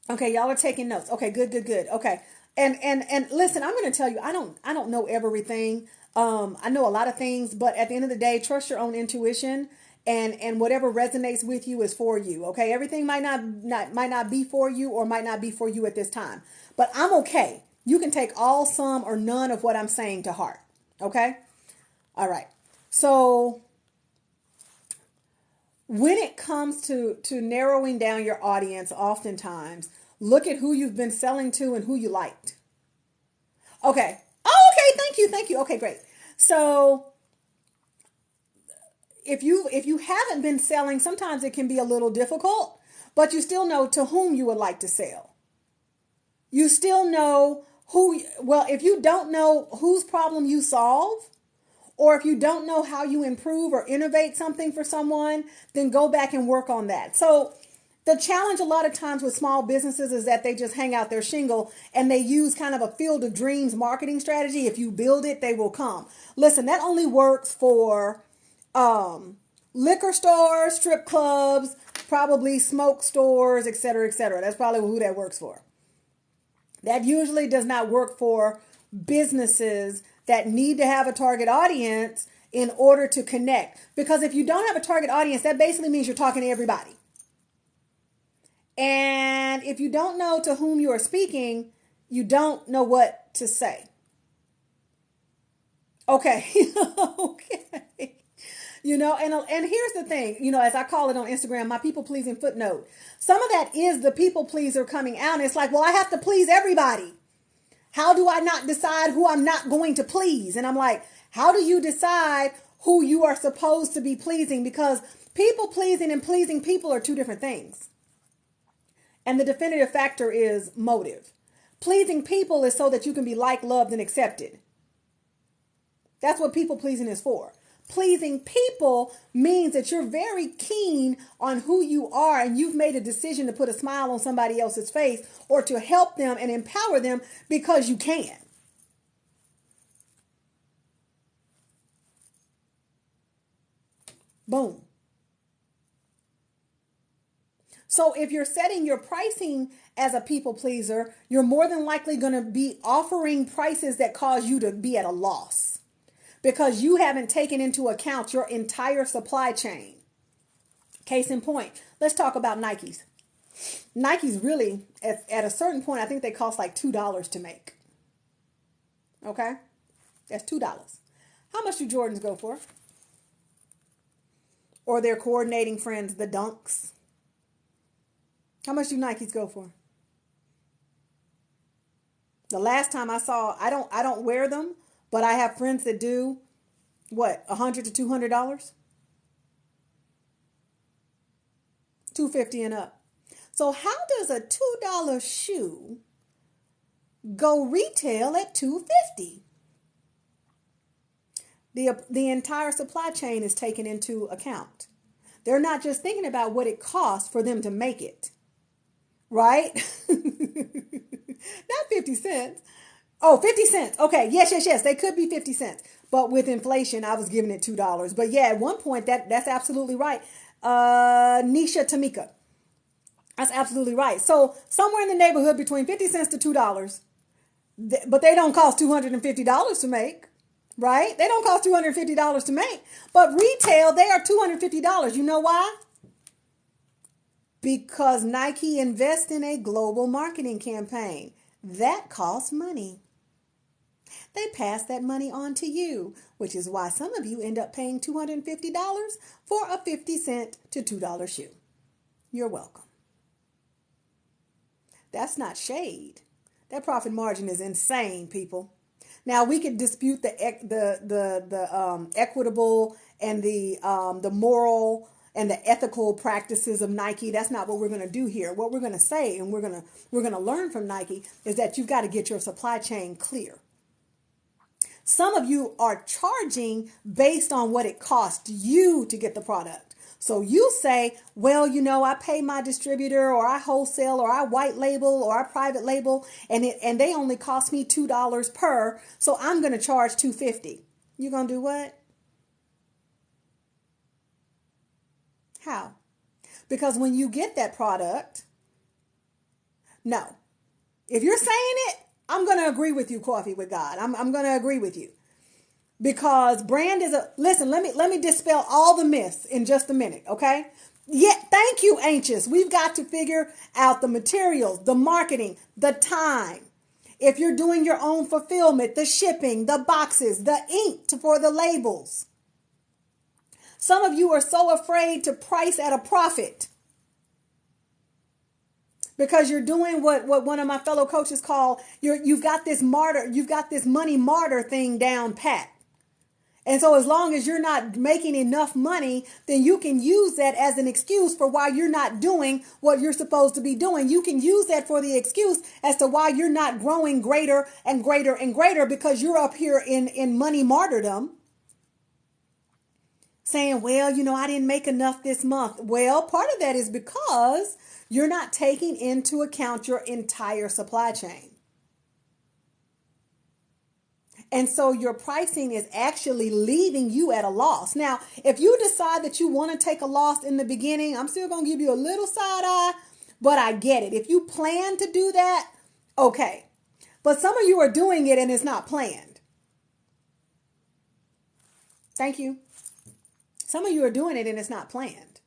Okay, y'all are taking notes. Okay, good. Okay. And listen, I'm going to tell you, I don't know everything. I know a lot of things, but at the end of the day, trust your own intuition, and whatever resonates with you is for you. Okay. Everything might not be for you or might not be for you at this time, but I'm okay. You can take all, some, or none of what I'm saying to heart. Okay. All right. So when it comes to narrowing down your audience, oftentimes look at who you've been selling to and who you liked. Okay. Oh, okay. Thank you. Okay, great. So if you haven't been selling, sometimes it can be a little difficult, but you still know to whom you would like to sell. You still know if you don't know whose problem you solve, or if you don't know how you improve or innovate something for someone, then go back and work on that. So the challenge a lot of times with small businesses is that they just hang out their shingle and they use kind of a field of dreams marketing strategy. If you build it, they will come. Listen, that only works for liquor stores, strip clubs, probably smoke stores, et cetera, et cetera. That's probably who that works for. That usually does not work for businesses that need to have a target audience in order to connect. Because if you don't have a target audience, that basically means you're talking to everybody. And if you don't know to whom you are speaking, you don't know what to say. Okay. Okay. And here's the thing, as I call it on Instagram, my people pleasing footnote. Some of that is the people pleaser coming out. And it's like, well, I have to please everybody. How do I not decide who I'm not going to please? And I'm like, how do you decide who you are supposed to be pleasing? Because people pleasing and pleasing people are two different things. And the definitive factor is motive. Pleasing people is so that you can be liked, loved, and accepted. That's what people pleasing is for. Pleasing people means that you're very keen on who you are and you've made a decision to put a smile on somebody else's face or to help them and empower them because you can. Boom. So if you're setting your pricing as a people pleaser, you're more than likely going to be offering prices that cause you to be at a loss. Because you haven't taken into account your entire supply chain. Case in point, let's talk about Nikes. Nikes really, at a certain point, I think they cost like $2 to make. Okay? That's $2. How much do Jordans go for? Or their coordinating friends, the Dunks? How much do Nikes go for? The last time I saw, I don't wear them, but I have friends that do, what, $100 to $200? $250 and up. So how does a $2 shoe go retail at $250? The entire supply chain is taken into account. They're not just thinking about what it costs for them to make it, right? Not 50 cents. Oh, 50 cents. Okay. Yes, yes, yes. They could be 50 cents. But with inflation, I was giving it $2. But yeah, at one point that's absolutely right. Nisha Tamika. That's absolutely right. So somewhere in the neighborhood between 50 cents to $2. But they don't cost $250 to make. Right? They don't cost $250 to make. But retail, they are $250. You know why? Because Nike invests in a global marketing campaign. That costs money. They pass that money on to you, which is why some of you end up paying $250 for a 50 cent to $2 shoe. You're welcome. That's not shade. That profit margin is insane, people. Now we could dispute the equitable and the moral and the ethical practices of Nike. That's not what we're going to do here. What we're going to say, and we're going to learn from Nike, is that you've got to get your supply chain clear. Some of you are charging based on what it costs you to get the product. So you say, well, I pay my distributor, or I wholesale, or I white label, or I private label, and they only cost me $2 per, so I'm going to charge $2.50. You're going to do what? How? Because when you get that product, no. If you're saying it, I'm going to agree with you, Coffee with God. I'm going to agree with you. Because brand is listen, let me dispel all the myths in just a minute, okay? Yeah, thank you, Anxious. We've got to figure out the materials, the marketing, the time. If you're doing your own fulfillment, the shipping, the boxes, the ink for the labels. Some of you are so afraid to price at a profit because you're doing what one of my fellow coaches call you've got this money martyr thing down pat. And so as long as you're not making enough money, then you can use that as an excuse for why you're not doing what you're supposed to be doing. You can use that for the excuse as to why you're not growing greater and greater and greater, because you're up here in money martyrdom saying, well, I didn't make enough this month. Well, part of that is because you're not taking into account your entire supply chain. And so your pricing is actually leaving you at a loss. Now, if you decide that you want to take a loss in the beginning, I'm still going to give you a little side eye, but I get it. If you plan to do that, okay. But some of you are doing it and it's not planned. Thank you. Some of you are doing it and it's not planned.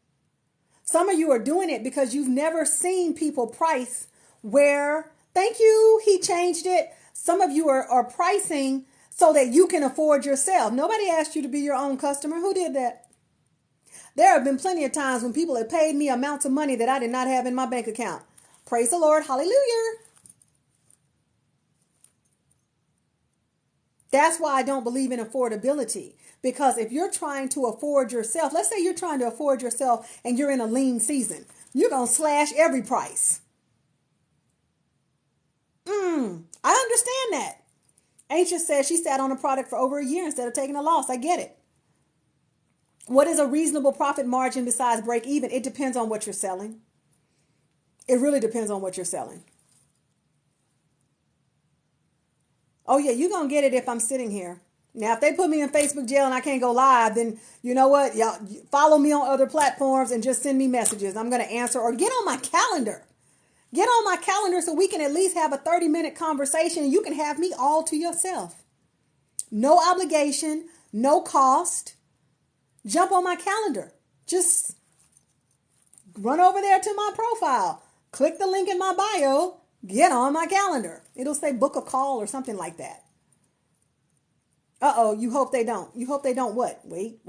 Some of you are doing it because you've never seen people price where, thank you, he changed it. Some of you are pricing so that you can afford yourself. Nobody asked you to be your own customer. Who did that? There have been plenty of times when people have paid me amounts of money that I did not have in my bank account. Praise the Lord. Hallelujah. That's why I don't believe in affordability. Because if you're trying to afford yourself, let's say you're trying to afford yourself and you're in a lean season, you're going to slash every price. I understand that. Ancient says she sat on a product for over a year instead of taking a loss. I get it. What is a reasonable profit margin besides break even? It depends on what you're selling. It really depends on what you're selling. Oh yeah, you're going to get it if I'm sitting here. Now, if they put me in Facebook jail and I can't go live, then you know what? Y'all follow me on other platforms and just send me messages. I'm going to answer, or get on my calendar. Get on my calendar so we can at least have a 30-minute conversation and you can have me all to yourself. No obligation, no cost. Jump on my calendar. Just run over there to my profile. Click the link in my bio. Get on my calendar. It'll say book a call or something like that. Uh-oh, you hope they don't. You hope they don't what? Wait.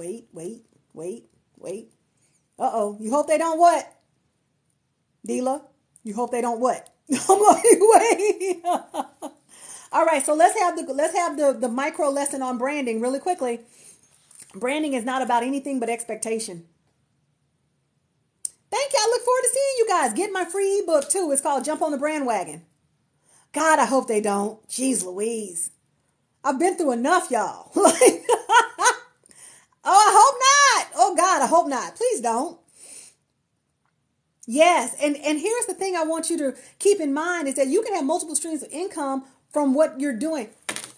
Uh-oh, you hope they don't what? Dealer? You hope they don't what? I'm like, wait. All right, so let's have the micro lesson on branding really quickly. Branding is not about anything but expectation. Thank you. I look forward to seeing you guys. Get my free ebook too. It's called Jump on the Brandwagon. God, I hope they don't. Jeez Louise. I've been through enough, y'all. Oh, I hope not. Oh God, I hope not. Please don't. Yes, and here's the thing I want you to keep in mind is that you can have multiple streams of income from what you're doing.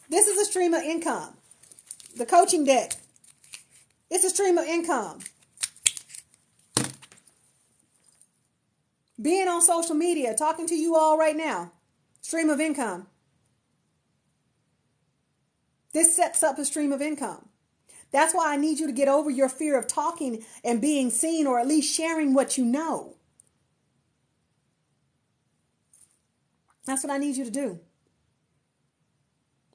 This is a stream of income. The coaching deck. It's a stream of income. Being on social media, talking to you all right now, stream of income. This sets up a stream of income. That's why I need you to get over your fear of talking and being seen, or at least sharing what you know. That's what I need you to do.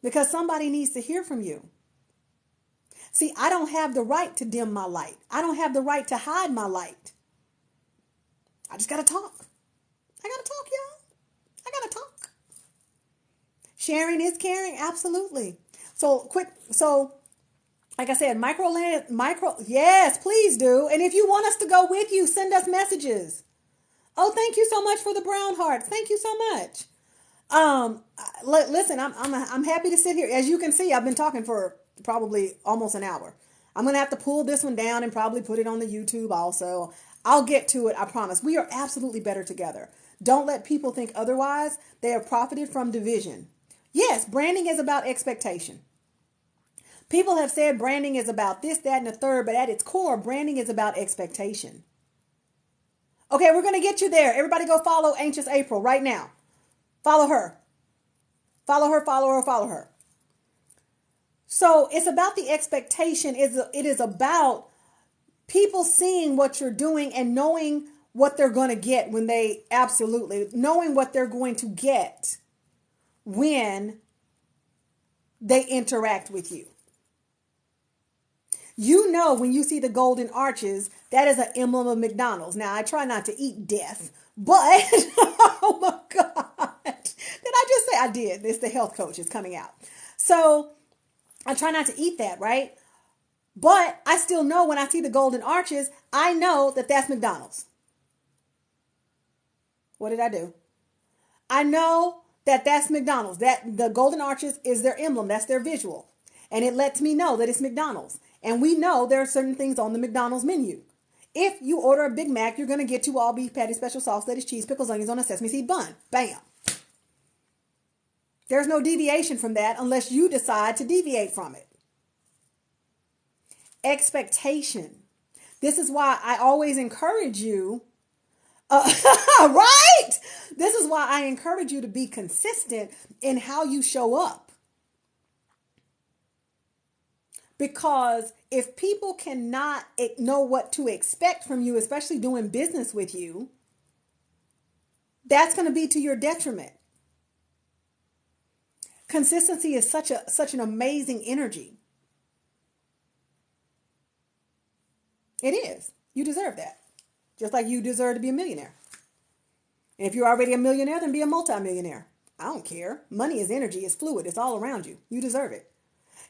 Because somebody needs to hear from you. See, I don't have the right to dim my light. I don't have the right to hide my light. I just got to talk. I got to talk, y'all. I got to talk. Sharing is caring. Absolutely. So like I said, yes, please do. And if you want us to go with you, send us messages. Oh, thank you so much for the brown hearts. Thank you so much. Listen, I'm happy to sit here. As you can see, I've been talking for probably almost an hour. I'm going to have to pull this one down and probably put it on the YouTube also. I'll get to it. I promise. We are absolutely better together. Don't let people think otherwise. They have profited from division. Yes, branding is about expectation. People have said branding is about this, that, and the third, but at its core, branding is about expectation. Okay, we're going to get you there. Everybody go follow Anxious April right now. Follow her. Follow her, follow her, follow her. So it's about the expectation. It is about people seeing what you're doing and knowing what they're going to get knowing what they're going to get when they interact with you. You know, when you see the golden arches, that is an emblem of McDonald's. Now, I try not to eat death, but, oh my God. Did I just say I did? It's the health coach is coming out. So I try not to eat that, right? But I still know when I see the golden arches, I know that that's McDonald's. What did I do? I know that that's McDonald's. That the golden arches is their emblem. That's their visual. And it lets me know that it's McDonald's. And we know there are certain things on the McDonald's menu. If you order a Big Mac, you're going to get 2 all beef patties, special sauce, lettuce, cheese, pickles, onions on a sesame seed bun. Bam. There's no deviation from that unless you decide to deviate from it. Expectation. This is why I always encourage you, right? This is why I encourage you to be consistent in how you show up. Because if people cannot know what to expect from you, especially doing business with you, that's going to be to your detriment. Consistency is such an amazing energy. It is. You deserve that. Just like you deserve to be a millionaire. And if you're already a millionaire, then be a multimillionaire. I don't care. Money is energy. It's fluid. It's all around you. You deserve it.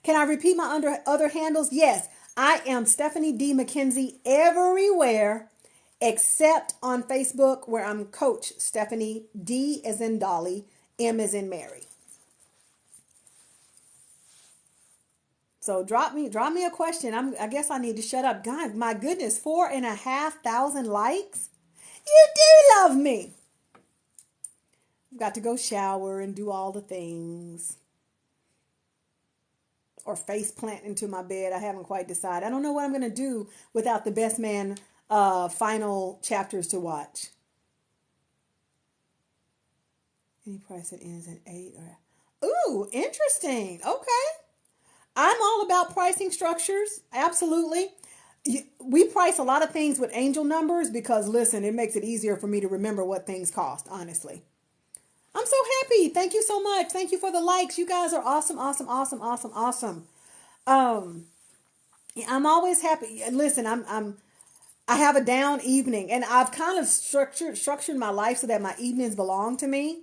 Can I repeat my other handles? Yes. I am Stephanie D. McKenzie everywhere except on Facebook, where I'm Coach Stephanie. D as in Dolly, M as in Mary. So drop me a question. I guess I need to shut up. God, my goodness, 4,500 likes. You do love me. I've got to go shower and do all the things. Or face plant into my bed. I haven't quite decided. I don't know what I'm going to do without the Best Man final chapters to watch. Any price that ends at 8 or... Ooh, interesting. Okay. I'm all about pricing structures. Absolutely. We price a lot of things with angel numbers because, listen, it makes it easier for me to remember what things cost, honestly. I'm so happy. Thank you so much. Thank you for the likes. You guys are awesome, awesome, awesome, awesome, awesome. I'm always happy. Listen, I have a down evening, and I've kind of structured my life so that my evenings belong to me.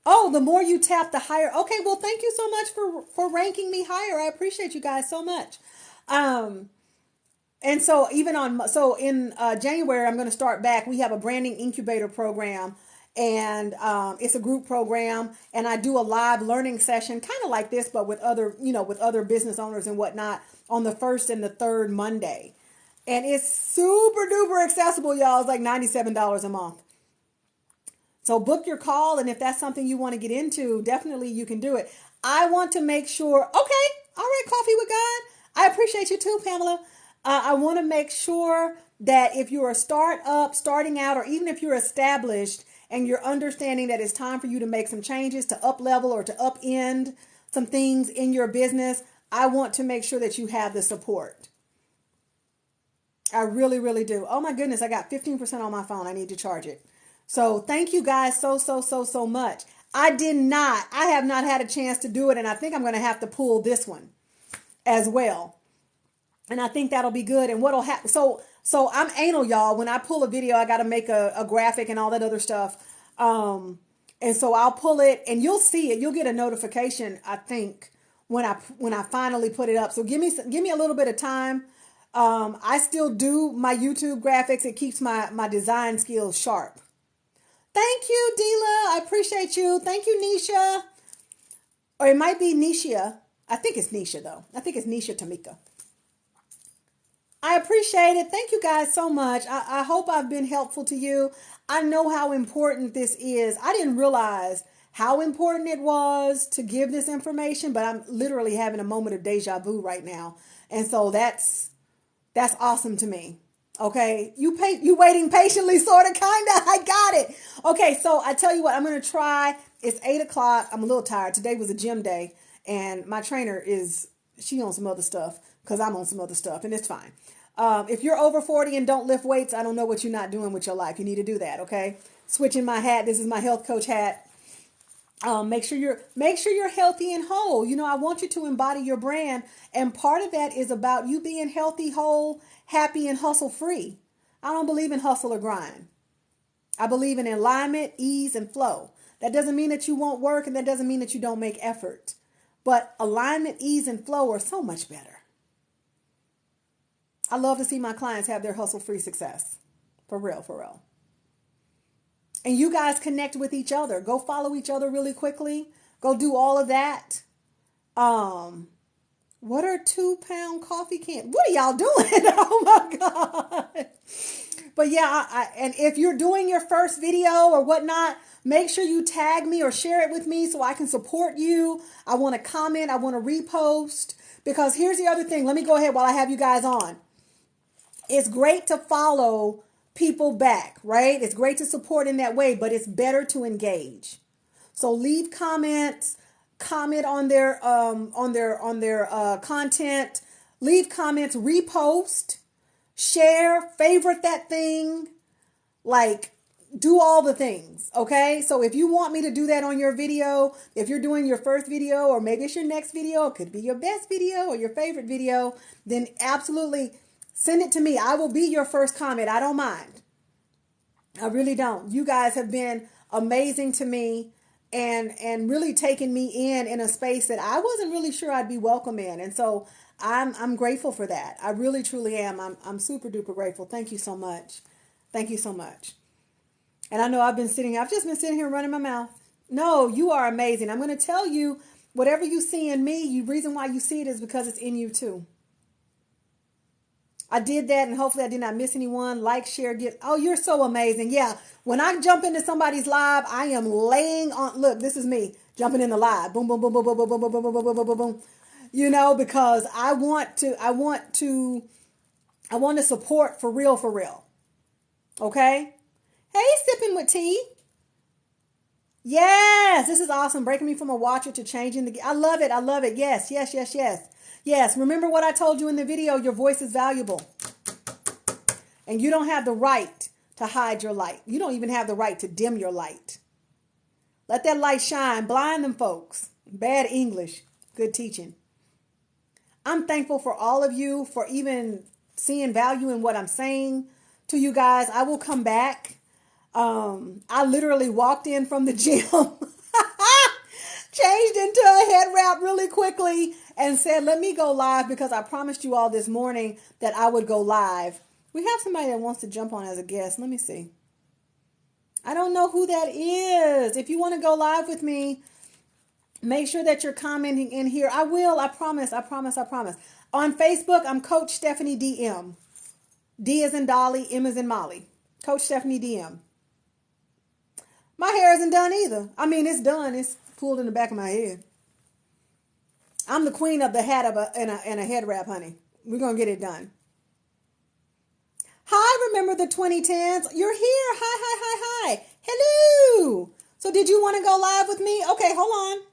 Oh, the more you tap, the higher. Okay, well, thank you so much for ranking me higher. I appreciate you guys so much. And so in January, I'm going to start back. We have a branding incubator program, and it's a group program, and I do a live learning session, kind of like this, but with other business owners and whatnot, on the first and the third Monday. And it's super duper accessible, y'all. It's like $97 a month. So book your call, and if that's something you want to get into, definitely you can do it. I want to make sure, okay, all right, Coffee with God. I appreciate you too, Pamela. I want to make sure that if you're a starting out, or even if you're established and you're understanding that it's time for you to make some changes, to up level or to upend some things in your business, I want to make sure that you have the support. I really, really do. Oh my goodness, I got 15% on my phone. I need to charge it. So thank you guys so much. I have not had a chance to do it, and I think I'm going to have to pull this one as well. And I think that'll be good. And what'll happen, so I'm anal, y'all. When I pull a video, I got to make a graphic and all that other stuff. And so I'll pull it, and you'll see it. You'll get a notification, I think, when I finally put it up. So give me a little bit of time. I still do my YouTube graphics. It keeps my design skills sharp. Thank you, Dila. I appreciate you. Thank you, Nisha. Or it might be Nisha. I think it's Nisha, though. I think it's Nisha Tamika. I appreciate it. Thank you guys so much. I hope I've been helpful to you. I know how important this is. I didn't realize how important it was to give this information, but I'm literally having a moment of deja vu right now. And so that's awesome to me. Okay, you waiting patiently, sort of, kind of. I got it. Okay, so I tell you what, I'm going to try. It's 8 o'clock. I'm a little tired. Today was a gym day, and my trainer she on some other stuff because I'm on some other stuff, and it's fine. If you're over 40 and don't lift weights, I don't know what you're not doing with your life. You need to do that, okay? Switching my hat. This is my health coach hat. Make sure you're healthy and whole. You know, I want you to embody your brand, and part of that is about you being healthy, whole, happy, and hustle free. I don't believe in hustle or grind. I believe in alignment, ease, and flow. That doesn't mean that you won't work, and that doesn't mean that you don't make effort. But alignment, ease, and flow are so much better. I love to see my clients have their hustle-free success. For real, for real. And you guys connect with each other. Go follow each other really quickly. Go do all of that. What are 2-pound coffee cans? What are y'all doing? Oh my God. But yeah, and if you're doing your first video or whatnot, make sure you tag me or share it with me so I can support you. I want to comment. I want to repost. Because here's the other thing. Let me go ahead while I have you guys on. It's great to follow people back, right? It's great to support in that way, but it's better to engage. So leave comments, comment on their content, leave comments, repost, share, favorite that thing, like do all the things. Okay. So if you want me to do that on your video, if you're doing your first video, or maybe it's your next video, it could be your best video or your favorite video, then absolutely send it to me. I will be your first comment. I don't mind. I really don't. You guys have been amazing to me and really taken me in a space that I wasn't really sure I'd be welcome in. And so I'm grateful for that. I really, truly am. I'm super duper grateful. Thank you so much. Thank you so much. And I know I've just been sitting here running my mouth. No, you are amazing. I'm going to tell you, whatever you see in me, the reason why you see it is because it's in you too. I did that, and hopefully I did not miss anyone. Like, share, give. Oh, you're so amazing. Yeah. When I jump into somebody's live, I am laying on. Look, this is me jumping in the live. Boom, boom, boom, boom, boom, boom, boom, boom, boom, boom, boom, boom, boom. You know, because I want to support for real, for real. Okay. Hey, sipping with tea. Yes, this is awesome. Breaking me from a watcher to changing the. I love it. I love it. Yes, yes, yes, yes. Yes, remember what I told you in the video, your voice is valuable. And you don't have the right to hide your light. You don't even have the right to dim your light. Let that light shine. Blind them folks. Bad English. Good teaching. I'm thankful for all of you for even seeing value in what I'm saying to you guys. I will come back. I literally walked in from the gym. Changed into a head wrap really quickly and said, let me go live because I promised you all this morning that I would go live. We have somebody that wants to jump on as a guest. Let me see. I don't know who that is. If you want to go live with me, make sure that you're commenting in here. I will. I promise. I promise. I promise. On Facebook, I'm Coach Stephanie DM. D as in Dolly, M as in Molly. Coach Stephanie DM. My hair isn't done either. I mean, it's done. It's pulled in the back of my head. I'm the queen of the hat and a head wrap, honey. We're going to get it done. Hi, remember the 2010s? You're here. Hi, hi, hi, hi. Hello. So did you want to go live with me? Okay, hold on.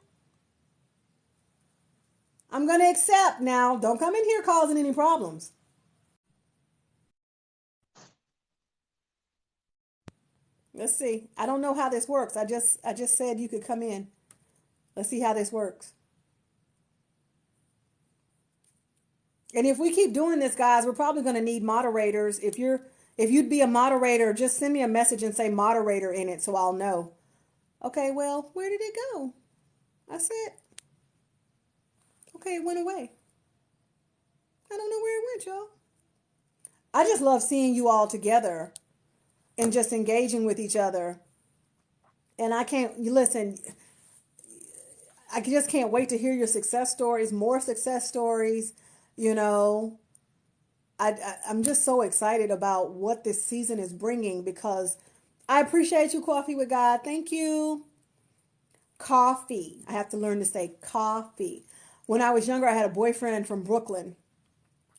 I'm going to accept now. Don't come in here causing any problems. Let's see. I don't know how this works. I just said you could come in. Let's see how this works. And if we keep doing this, guys, we're probably going to need moderators. If you'd be a moderator, just send me a message and say moderator in it so I'll know. Okay, well, where did it go? That's it. Okay, it went away. I don't know where it went, y'all. I just love seeing you all together and just engaging with each other. And I just can't wait to hear your success stories, more success stories. You know, I'm just so excited about what this season is bringing because I appreciate you, Coffee with God. Thank you. Coffee. I have to learn to say coffee. When I was younger, I had a boyfriend from Brooklyn,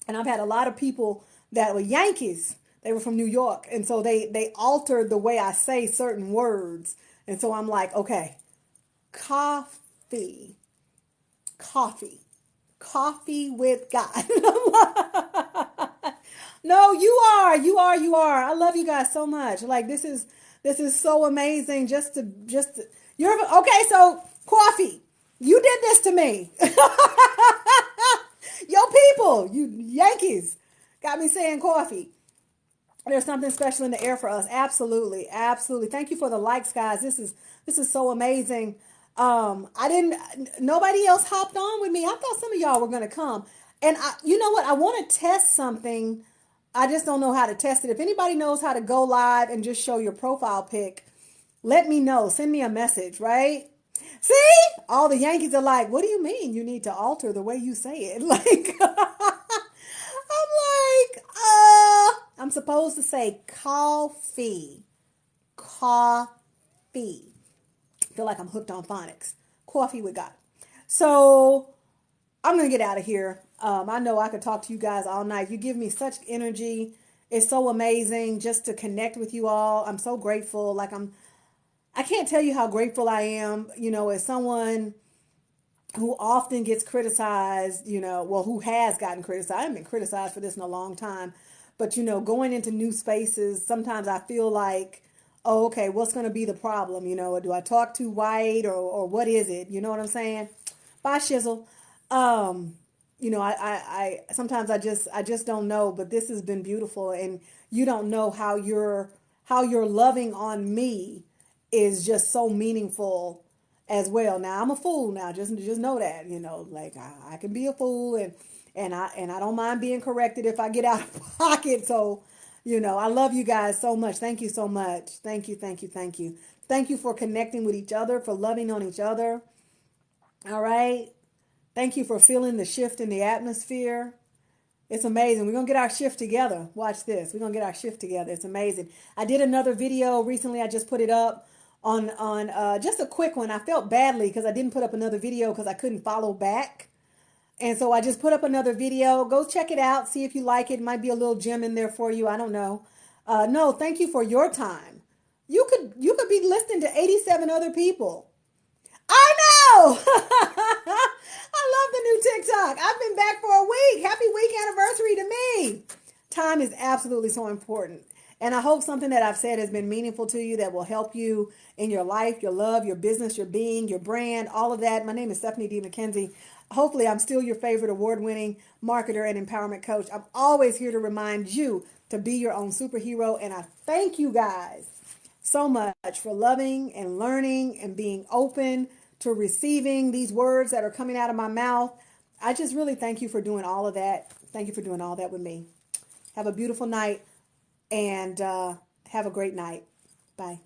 and I've had a lot of people that were Yankees. They were from New York, and so they altered the way I say certain words. And so I'm like, okay, coffee, coffee with God. No, you are. I love you guys so much. Like this is so amazing. You're okay. So coffee, you did this to me. Your people, you Yankees, got me saying coffee. There's something special in the air for us. Absolutely. Absolutely. Thank you for the likes, guys. This is so amazing. Nobody else hopped on with me. I thought some of y'all were going to come. And you know what? I want to test something. I just don't know how to test it. If anybody knows how to go live and just show your profile pic, let me know. Send me a message, right? See? All the Yankees are like, what do you mean you need to alter the way you say it? Like, I'm supposed to say coffee. Coffee. I feel like I'm hooked on phonics. Coffee with God. So I'm going to get out of here. I know I could talk to you guys all night. You give me such energy. It's so amazing just to connect with you all. I'm so grateful. I can't tell you how grateful I am, as someone who often gets criticized, who has gotten criticized. I haven't been criticized for this in a long time. But, going into new spaces, sometimes I feel like, oh, okay, what's going to be the problem? Do I talk too white or what is it? You know what I'm saying? Bye, Shizzle. I sometimes I just don't know, but this has been beautiful, and you don't know how you're loving on me is just so meaningful as well. Now I'm a fool now, just know that, like I can be a fool and I don't mind being corrected if I get out of pocket. So, I love you guys so much. Thank you so much. Thank you, thank you, thank you. Thank you for connecting with each other, for loving on each other. All right. Thank you for feeling the shift in the atmosphere. It's amazing. We're going to get our shift together. Watch this. We're going to get our shift together. It's amazing. I did another video recently. I just put it up on just a quick one. I felt badly because I didn't put up another video because I couldn't follow back. And so I just put up another video. Go check it out. See if you like it. It might be a little gem in there for you. I don't know. No, thank you for your time. You could be listening to 87 other people. I know. I love the new TikTok. I've been back for a week. Happy week anniversary to me. Time is absolutely so important. And I hope something that I've said has been meaningful to you, that will help you in your life, your love, your business, your being, your brand, all of that. My name is Stephanie D. McKenzie. Hopefully, I'm still your favorite award-winning marketer and empowerment coach. I'm always here to remind you to be your own superhero. And I thank you guys so much for loving and learning and being open to receiving these words that are coming out of my mouth. I just really thank you for doing all of that. Thank you for doing all that with me. Have a beautiful night and have a great night. Bye.